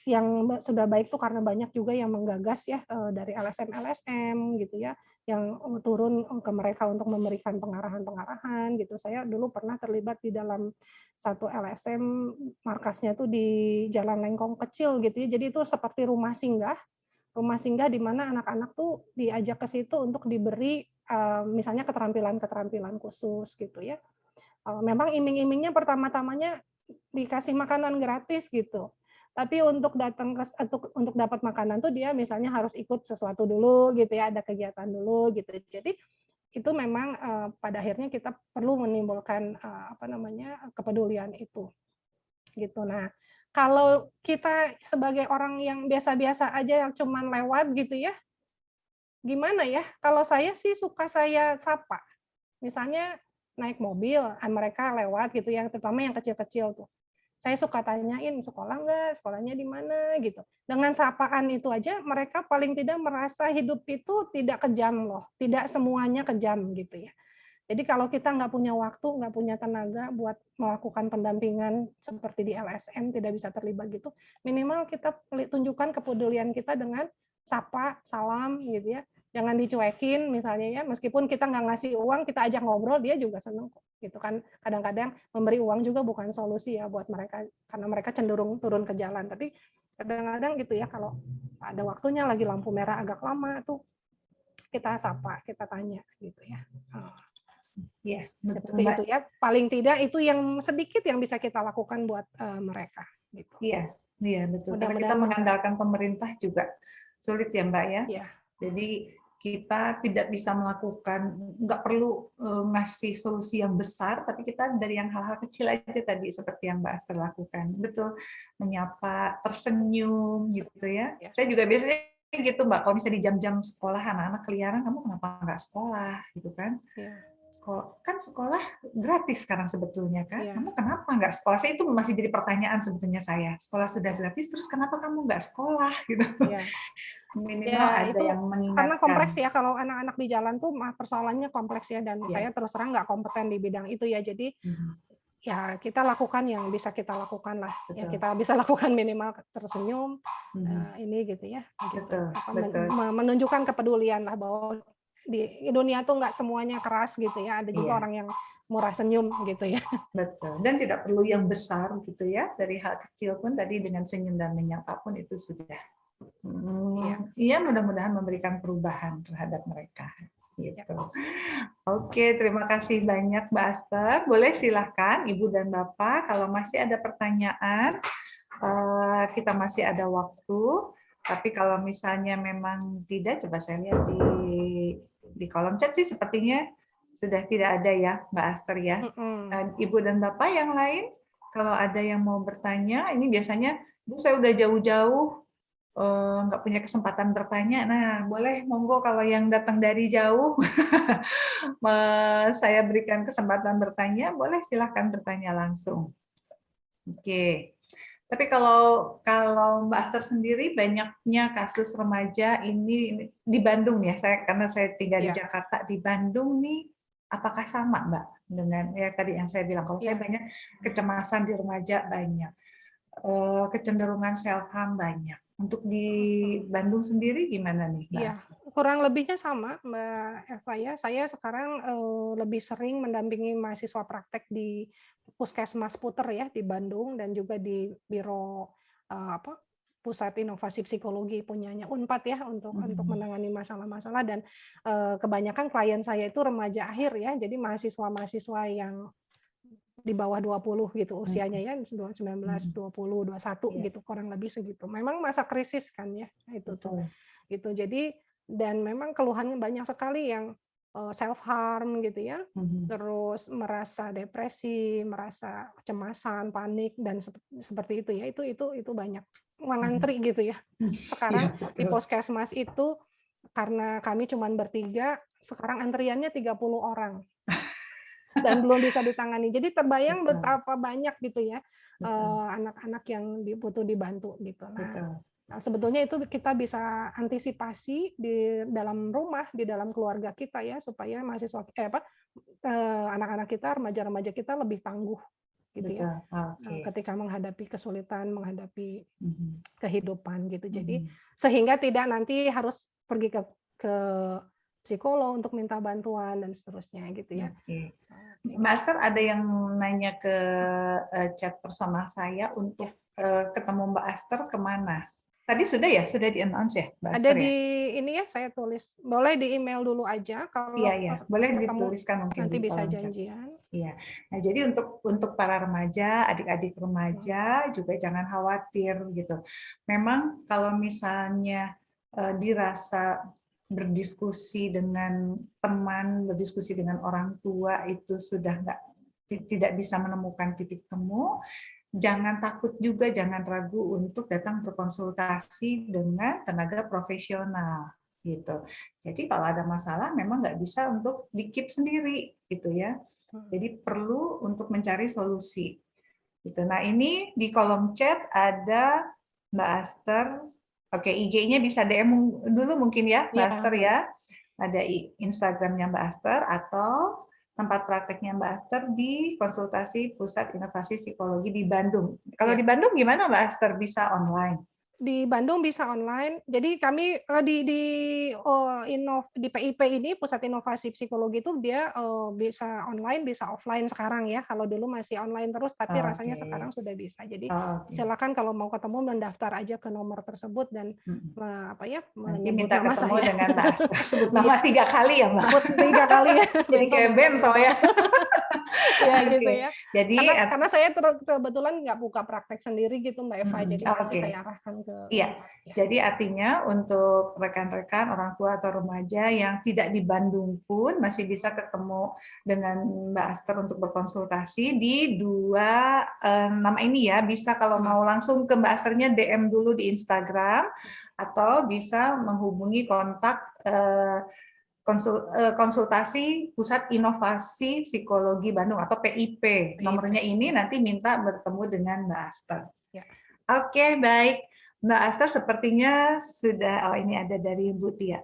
yang sudah baik tuh karena banyak juga yang menggagas ya dari LSM gitu ya, yang turun ke mereka untuk memberikan pengarahan gitu. Saya dulu pernah terlibat di dalam satu LSM, markasnya tuh di Jalan Lengkong kecil gitu ya. Jadi itu seperti rumah singgah di mana anak-anak tuh diajak ke situ untuk diberi misalnya keterampilan khusus gitu ya. Memang iming-imingnya pertama-tamanya dikasih makanan gratis gitu. Tapi untuk dapat makanan tuh dia misalnya harus ikut sesuatu dulu gitu ya, ada kegiatan dulu gitu. Jadi itu memang pada akhirnya kita perlu menimbulkan kepedulian itu. Gitu. Nah, kalau kita sebagai orang yang biasa-biasa aja yang cuman lewat gitu ya, gimana ya? Kalau saya sih suka saya sapa. Misalnya naik mobil, mereka lewat gitu ya, terutama yang kecil-kecil tuh. Saya suka tanyain, sekolah nggak? Sekolahnya di mana? Gitu. Dengan sapaan itu aja, mereka paling tidak merasa hidup itu tidak kejam loh. Tidak semuanya kejam gitu ya. Jadi kalau kita nggak punya waktu, nggak punya tenaga buat melakukan pendampingan seperti di LSM, tidak bisa terlibat gitu, minimal kita tunjukkan kepedulian kita dengan sapa, salam gitu ya. Jangan dicuekin misalnya ya, meskipun kita nggak ngasih uang, kita ajak ngobrol, dia juga seneng kok. Gitu kan. Kadang-kadang memberi uang juga bukan solusi ya buat mereka, karena mereka cenderung turun ke jalan. Tapi kadang-kadang gitu ya, kalau ada waktunya lagi lampu merah agak lama tuh, kita sapa, kita tanya gitu ya. Ya, seperti itu ya. Paling tidak itu yang sedikit yang bisa kita lakukan buat mereka. Gitu. Iya, betul. Karena kita mengandalkan pemerintah juga sulit ya Mbak ya. Ya. Jadi kita tidak bisa melakukan, nggak perlu ngasih solusi yang besar, tapi kita dari yang hal-hal kecil aja tadi seperti yang Mbak Aster lakukan. Betul, menyapa, tersenyum gitu ya. Saya juga biasanya gitu Mbak, kalau misalnya di jam-jam sekolah anak-anak keliaran, kamu kenapa nggak sekolah gitu kan? Sekolah gratis sekarang sebetulnya kan, kamu kenapa nggak sekolah? Saya itu masih jadi pertanyaan sebetulnya saya. Sekolah sudah gratis, terus kenapa kamu nggak sekolah gitu? Minimal ada itu yang mengingatkan. Karena kompleks ya, kalau anak-anak di jalan tuh persoalannya kompleks ya, dan saya terus terang nggak kompeten di bidang itu ya. Jadi ya kita lakukan yang bisa kita lakukan lah. Betul. Ya kita bisa lakukan minimal tersenyum, ini gitu ya. Gitu. Betul. Menunjukkan kepedulian lah bahwa di dunia tuh nggak semuanya keras gitu ya, ada juga orang yang murah senyum gitu ya. Betul, dan tidak perlu yang besar gitu ya, dari hal kecil pun tadi dengan senyum dan menyapa pun itu sudah. Iya, mudah-mudahan memberikan perubahan terhadap mereka. Gitu. Oke, terima kasih banyak Mbak Aster. Boleh silahkan Ibu dan Bapak kalau masih ada pertanyaan, kita masih ada waktu. Tapi kalau misalnya memang tidak, coba saya lihat di kolom chat sih sepertinya sudah tidak ada ya Mbak Aster ya. Ibu dan Bapak yang lain, kalau ada yang mau bertanya, ini biasanya Bu saya udah jauh-jauh nggak punya kesempatan bertanya. Nah, boleh monggo kalau yang datang dari jauh, saya berikan kesempatan bertanya, boleh silahkan bertanya langsung. Oke. Tapi kalau Mbak Aster sendiri banyaknya kasus remaja ini di Bandung ya, karena saya tinggal di Jakarta, di Bandung nih, apakah sama Mbak dengan ya tadi yang saya bilang, kalau saya banyak kecemasan di remaja banyak, kecenderungan self harm banyak. Untuk di Bandung sendiri gimana nih, Mbak? Iya, kurang lebihnya sama, Mbak Eva ya. Saya sekarang lebih sering mendampingi mahasiswa praktek di Puskesmas Puter ya di Bandung dan juga di Biro Pusat Inovasi Psikologi punyanya Unpad ya untuk menangani masalah-masalah dan kebanyakan klien saya itu remaja akhir ya. Jadi mahasiswa-mahasiswa yang di bawah 20 gitu usianya ya 19, 20, 21 gitu kurang lebih segitu. Memang masa krisis kan ya itu tuh. Gitu. Jadi dan memang keluhannya banyak sekali yang self harm gitu ya. Terus merasa depresi, merasa kecemasan, panik dan seperti itu ya. Itu banyak mengantri gitu ya. Sekarang di Puskesmas itu karena kami cuma bertiga, sekarang antriannya 30 orang. Dan belum bisa ditangani. Jadi terbayang betapa banyak gitu ya anak-anak yang butuh dibantu gitu. Nah, sebetulnya itu kita bisa antisipasi di dalam rumah, di dalam keluarga kita ya supaya mahasiswa anak-anak kita, remaja-remaja kita lebih tangguh gitu ya. Ketika menghadapi kesulitan, menghadapi kehidupan gitu. Jadi sehingga tidak nanti harus pergi ke psikolog untuk minta bantuan dan seterusnya gitu ya. Mbak Aster ada yang nanya ke chat personal saya untuk ketemu Mbak Aster kemana? Tadi sudah ya, sudah di-announce ya, Mbak Aster? Ada di ini ya, saya tulis. Boleh di email dulu aja kalau iya, boleh ketemu, dituliskan mungkin nanti di bisa kolom chat. janjian. Iya. Nah, jadi untuk para remaja, adik-adik remaja juga jangan khawatir gitu. Memang kalau misalnya dirasa berdiskusi dengan teman, berdiskusi dengan orang tua itu sudah tidak bisa menemukan titik temu, jangan takut juga, jangan ragu untuk datang berkonsultasi dengan tenaga profesional gitu. Jadi kalau ada masalah memang nggak bisa untuk di-keep sendiri gitu ya. Jadi perlu untuk mencari solusi. Gitu. Nah ini di kolom chat ada Mbak Aster. Oke, IG-nya bisa DM dulu mungkin ya, Mbak Aster ya. Ada Instagramnya Mbak Aster atau tempat prakteknya Mbak Aster di konsultasi Pusat Inovasi Psikologi di Bandung. Kalau di Bandung gimana Mbak Aster? Bisa online? Di Bandung bisa online. Jadi kami di PIP ini Pusat Inovasi Psikologi itu dia bisa online, bisa offline sekarang ya. Kalau dulu masih online terus, tapi rasanya sekarang sudah bisa. Jadi silakan kalau mau ketemu mendaftar aja ke nomor tersebut dan menyebut nama saya. Dengan Mbak Aster. Sebut nama 3 kali ya Mbak. Sebut 3 kali ya. Jadi kayak bento ya. Ya gitu ya. Jadi karena saya kebetulan nggak buka praktek sendiri gitu Mbak Eva, jadi pasti saya arahkan ke. Iya. Jadi artinya untuk rekan-rekan orang tua atau remaja yang tidak di Bandung pun masih bisa ketemu dengan Mbak Aster untuk berkonsultasi di 2 nama ini ya. Bisa kalau mau langsung ke Mbak Asternya DM dulu di Instagram atau bisa menghubungi kontak konsultasi Pusat Inovasi Psikologi Bandung atau PIP. Nomornya ini nanti minta bertemu dengan Mbak Aster. Oke, baik. Mbak Aster sepertinya sudah, ini ada dari Bu Tia.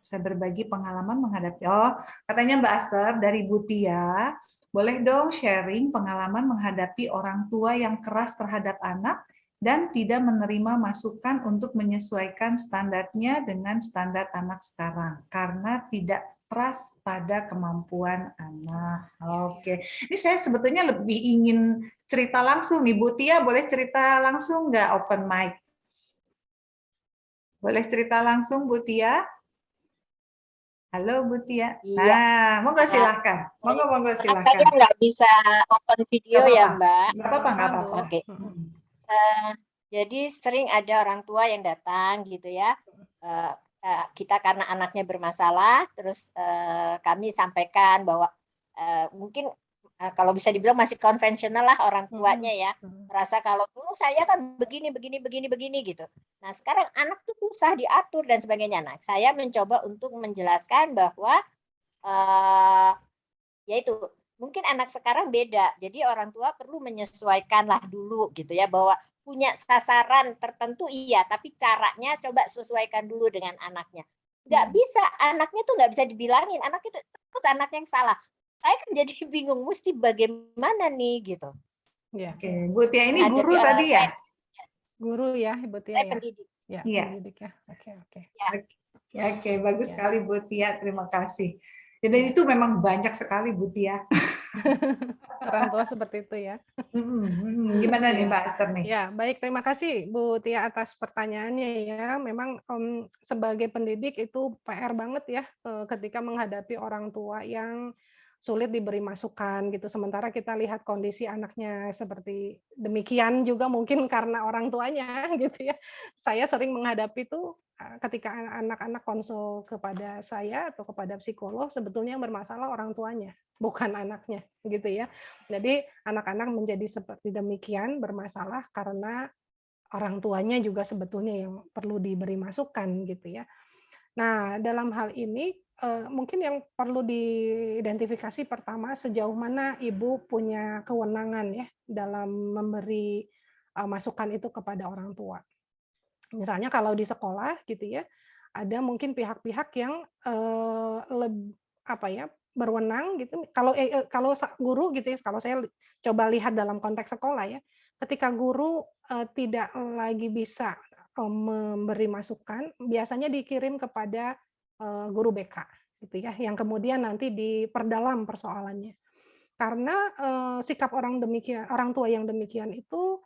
Saya berbagi pengalaman menghadapi, katanya Mbak Aster dari Bu Tia, boleh dong sharing pengalaman menghadapi orang tua yang keras terhadap anak dan tidak menerima masukan untuk menyesuaikan standarnya dengan standar anak sekarang, karena tidak trust pada kemampuan anak. Oke, ini saya sebetulnya lebih ingin cerita langsung nih, Bu Tia, boleh cerita langsung nggak open mic? Boleh cerita langsung, Bu Tia? Halo Bu Tia. Iya, Nah, monggo silahkan. Monggo maaf saya silahkan. nggak bisa open Nggak video ya, apa-apa. Mbak. Nggak apa-apa, nggak apa-apa. Oke. Mm. Jadi sering ada orang tua yang datang gitu ya. Kita karena anaknya bermasalah, terus kami sampaikan bahwa mungkin kalau bisa dibilang masih konvensional lah orang tuanya ya. Merasa kalau dulu saya kan begini gitu. Nah sekarang anak tuh susah diatur dan sebagainya. Nah saya mencoba untuk menjelaskan bahwa yaitu mungkin anak sekarang beda. Jadi orang tua perlu menyesuaikanlah dulu gitu ya, bahwa punya sasaran tertentu iya, tapi caranya coba sesuaikan dulu dengan anaknya. Nggak bisa, anaknya tuh nggak bisa dibilangin, anak itu terus anak yang salah. Saya kan jadi bingung, mesti bagaimana nih gitu. Ya. Oke, Bu Tia ini guru tadi ya? Guru ya, Ibu Tia Saya ya. pendidik. Ya, Iya. pendidik ya. Oke. Oke, bagus Ya. sekali Bu Tia, terima kasih. Jadi itu memang banyak sekali Bu Tia. Orang tua seperti itu ya. Gimana nih Iya. Mbak Aster nih? Ya, baik. Terima kasih Bu Tia atas pertanyaannya ya. Memang sebagai pendidik itu PR banget ya ketika menghadapi orang tua yang sulit diberi masukan gitu. Sementara kita lihat kondisi anaknya seperti demikian juga mungkin karena orang tuanya gitu ya. Saya sering menghadapi itu ketika anak-anak konsul kepada saya atau kepada psikolog, sebetulnya yang bermasalah orang tuanya, bukan anaknya gitu ya. Jadi anak-anak menjadi seperti demikian bermasalah karena orang tuanya juga sebetulnya yang perlu diberi masukan gitu ya. Nah, dalam hal ini mungkin yang perlu diidentifikasi pertama sejauh mana ibu punya kewenangan ya dalam memberi masukan itu kepada orang tua. Misalnya kalau di sekolah gitu ya, ada mungkin pihak-pihak yang berwenang gitu. Kalau guru gitu ya, kalau saya coba lihat dalam konteks sekolah ya, ketika guru tidak lagi bisa memberi masukan, biasanya dikirim kepada guru BK gitu ya, yang kemudian nanti diperdalam persoalannya. Karena sikap orang tua yang demikian itu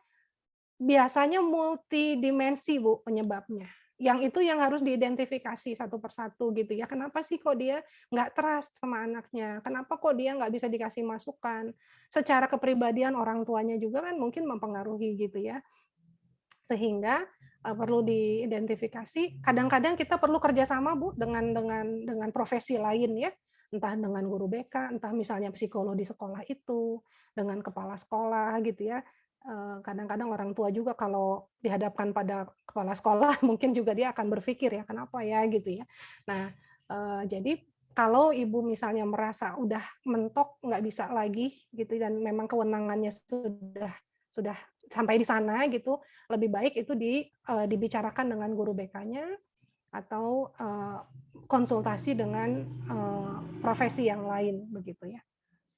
biasanya multidimensi Bu penyebabnya. Yang itu yang harus diidentifikasi satu persatu gitu ya. Kenapa sih kok dia nggak trust sama anaknya? Kenapa kok dia nggak bisa dikasih masukan? Secara kepribadian orang tuanya juga kan mungkin mempengaruhi gitu ya. Sehingga perlu diidentifikasi. Kadang-kadang kita perlu kerjasama Bu dengan profesi lain ya. Entah dengan guru BK, entah misalnya psikolog di sekolah itu, dengan kepala sekolah gitu ya. Kadang-kadang orang tua juga kalau dihadapkan pada kepala sekolah mungkin juga dia akan berpikir ya kenapa ya gitu ya. Nah jadi kalau ibu misalnya merasa udah mentok nggak bisa lagi gitu dan memang kewenangannya sudah sampai di sana gitu, lebih baik itu dibicarakan dengan guru BK-nya atau konsultasi dengan profesi yang lain begitu ya.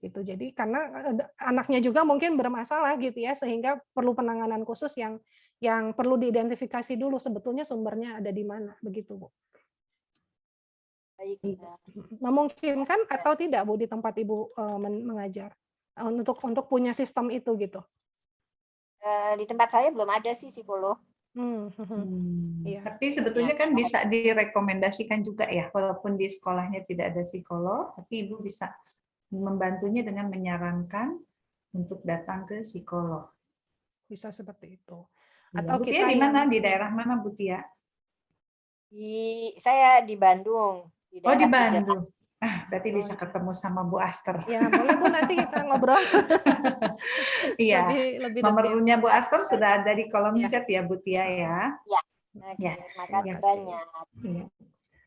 Gitu. Jadi karena anaknya juga mungkin bermasalah gitu ya, sehingga perlu penanganan khusus yang perlu diidentifikasi dulu sebetulnya sumbernya ada di mana, begitu Bu. Baik. Memungkinkan atau tidak Bu di tempat Ibu mengajar untuk punya sistem itu gitu? Di tempat saya belum ada sih psikolog. Iya. Tapi sebetulnya kan bisa direkomendasikan juga ya, walaupun di sekolahnya tidak ada psikolog, tapi Ibu bisa membantunya dengan menyarankan untuk datang ke psikolog. Bisa seperti itu. Ya, Atau Bu Tia di mana? Di daerah mana Bu Tia? Saya di Bandung. Oh di Bandung. Berarti bisa ketemu sama Bu Aster. Ya boleh Bu, nanti kita ngobrol. Iya. lebih Nomornya Bu Aster sudah ada di kolom chat ya Bu Tia ya. Ya. Makasih banyak. Ya.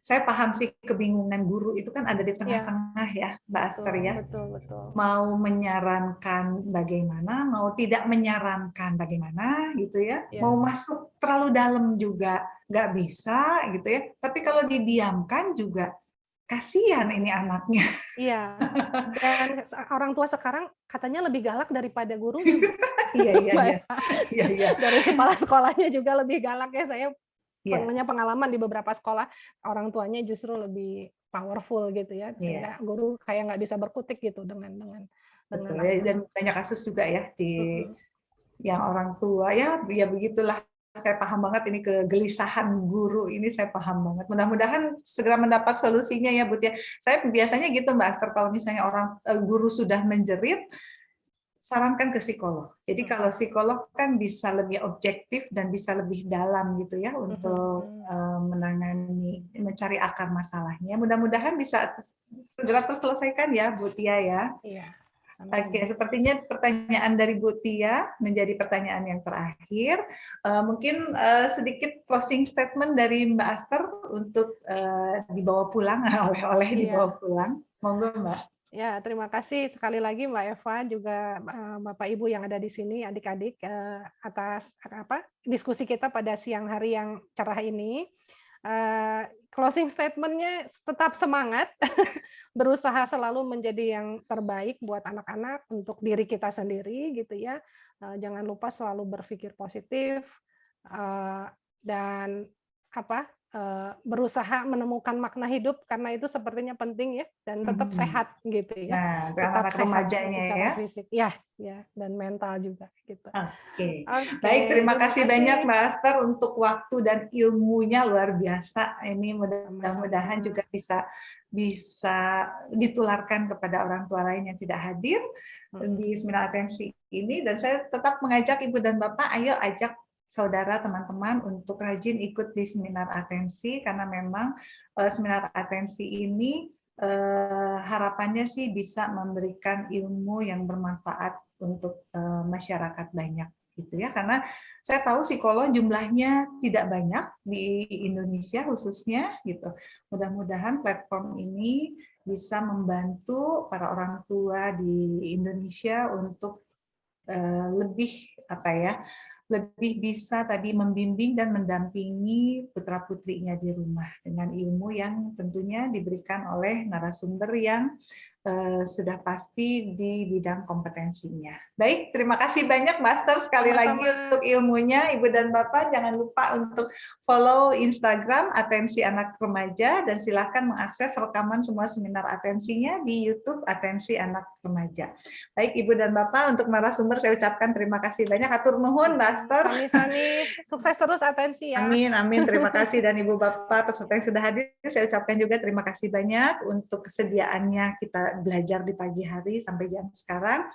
Saya paham sih kebingungan guru itu kan ada di tengah-tengah ya, Mbak Aster ya. Betul. Mau menyarankan bagaimana, mau tidak menyarankan bagaimana gitu ya. Mau masuk terlalu dalam juga nggak bisa gitu ya. Tapi kalau didiamkan juga kasihan ini anaknya. Iya. Dan orang tua sekarang katanya lebih galak daripada gurunya. Iya. Dari kepala sekolahnya juga lebih galak ya. Saya punya pengalaman di beberapa sekolah orang tuanya justru lebih powerful gitu ya, sehingga guru kayak nggak bisa berkutik gitu dengan betul, dan banyak kasus juga ya di yang orang tua ya begitulah saya paham banget ini kegelisahan guru ini, saya paham banget. Mudah-mudahan segera mendapat solusinya ya Bu Tia. Saya biasanya gitu Mbak Aster, kalau misalnya guru sudah menjerit, sarankan ke psikolog. Jadi kalau psikolog kan bisa lebih objektif dan bisa lebih dalam gitu ya untuk menangani, mencari akar masalahnya. Mudah-mudahan bisa segera terselesaikan ya Bu Tia ya. Iya. Oke, sepertinya pertanyaan dari Bu Tia menjadi pertanyaan yang terakhir. Mungkin sedikit closing statement dari Mbak Aster untuk dibawa pulang, oleh-oleh dibawa pulang. Monggo Mbak. Ya, terima kasih sekali lagi Mbak Eva, juga Bapak Ibu yang ada di sini, adik-adik, atas diskusi kita pada siang hari yang cerah ini. Closing statement-nya tetap semangat, berusaha selalu menjadi yang terbaik buat anak-anak, untuk diri kita sendiri gitu ya. Jangan lupa selalu berpikir positif, dan berusaha menemukan makna hidup, karena itu sepertinya penting ya, dan tetap sehat gitu ya. Nah, Tetap anak-anak sehat remajanya secara ya. fisik, ya, dan mental juga gitu. Oke. Baik, terima kasih banyak Mbak Aster untuk waktu dan ilmunya, luar biasa. Ini mudah-mudahan juga bisa ditularkan kepada orang tua lain yang tidak hadir di seminar atensi ini. Dan saya tetap mengajak Ibu dan Bapak, ayo ajak saudara, teman-teman untuk rajin ikut di seminar atensi, karena memang seminar atensi ini harapannya sih bisa memberikan ilmu yang bermanfaat untuk masyarakat banyak gitu ya, karena saya tahu psikolog jumlahnya tidak banyak di Indonesia khususnya gitu. Mudah-mudahan platform ini bisa membantu para orang tua di Indonesia untuk lebih lebih bisa tadi membimbing dan mendampingi putra-putrinya di rumah dengan ilmu yang tentunya diberikan oleh narasumber yang sudah pasti di bidang kompetensinya. Baik, terima kasih banyak Master sekali lagi untuk ilmunya. Ibu dan Bapak jangan lupa untuk follow Instagram Atensi Anak Remaja, dan silakan mengakses rekaman semua seminar atensinya di YouTube Atensi Anak Remaja. Baik Ibu dan Bapak, untuk narasumber saya ucapkan terima kasih banyak. Hatur nuhun Master. Sami-sami, sukses terus atensi ya. Amin, amin. Terima kasih. Dan Ibu Bapak peserta yang sudah hadir, saya ucapkan juga terima kasih banyak untuk kesediaannya kita belajar di pagi hari sampai jam sekarang.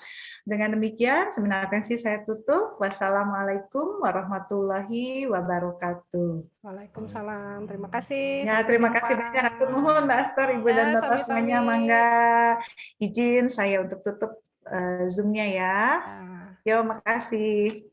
Dengan demikian, seminar atensi saya tutup. Wassalamualaikum warahmatullahi wabarakatuh. Waalaikumsalam. Terima kasih. Ya, terima kasih banyak. Hatur nuhun, Mbak Aster, Ibu dan Bapak semuanya. Mangga izin saya untuk tutup Zoom-nya ya. Yo, makasih.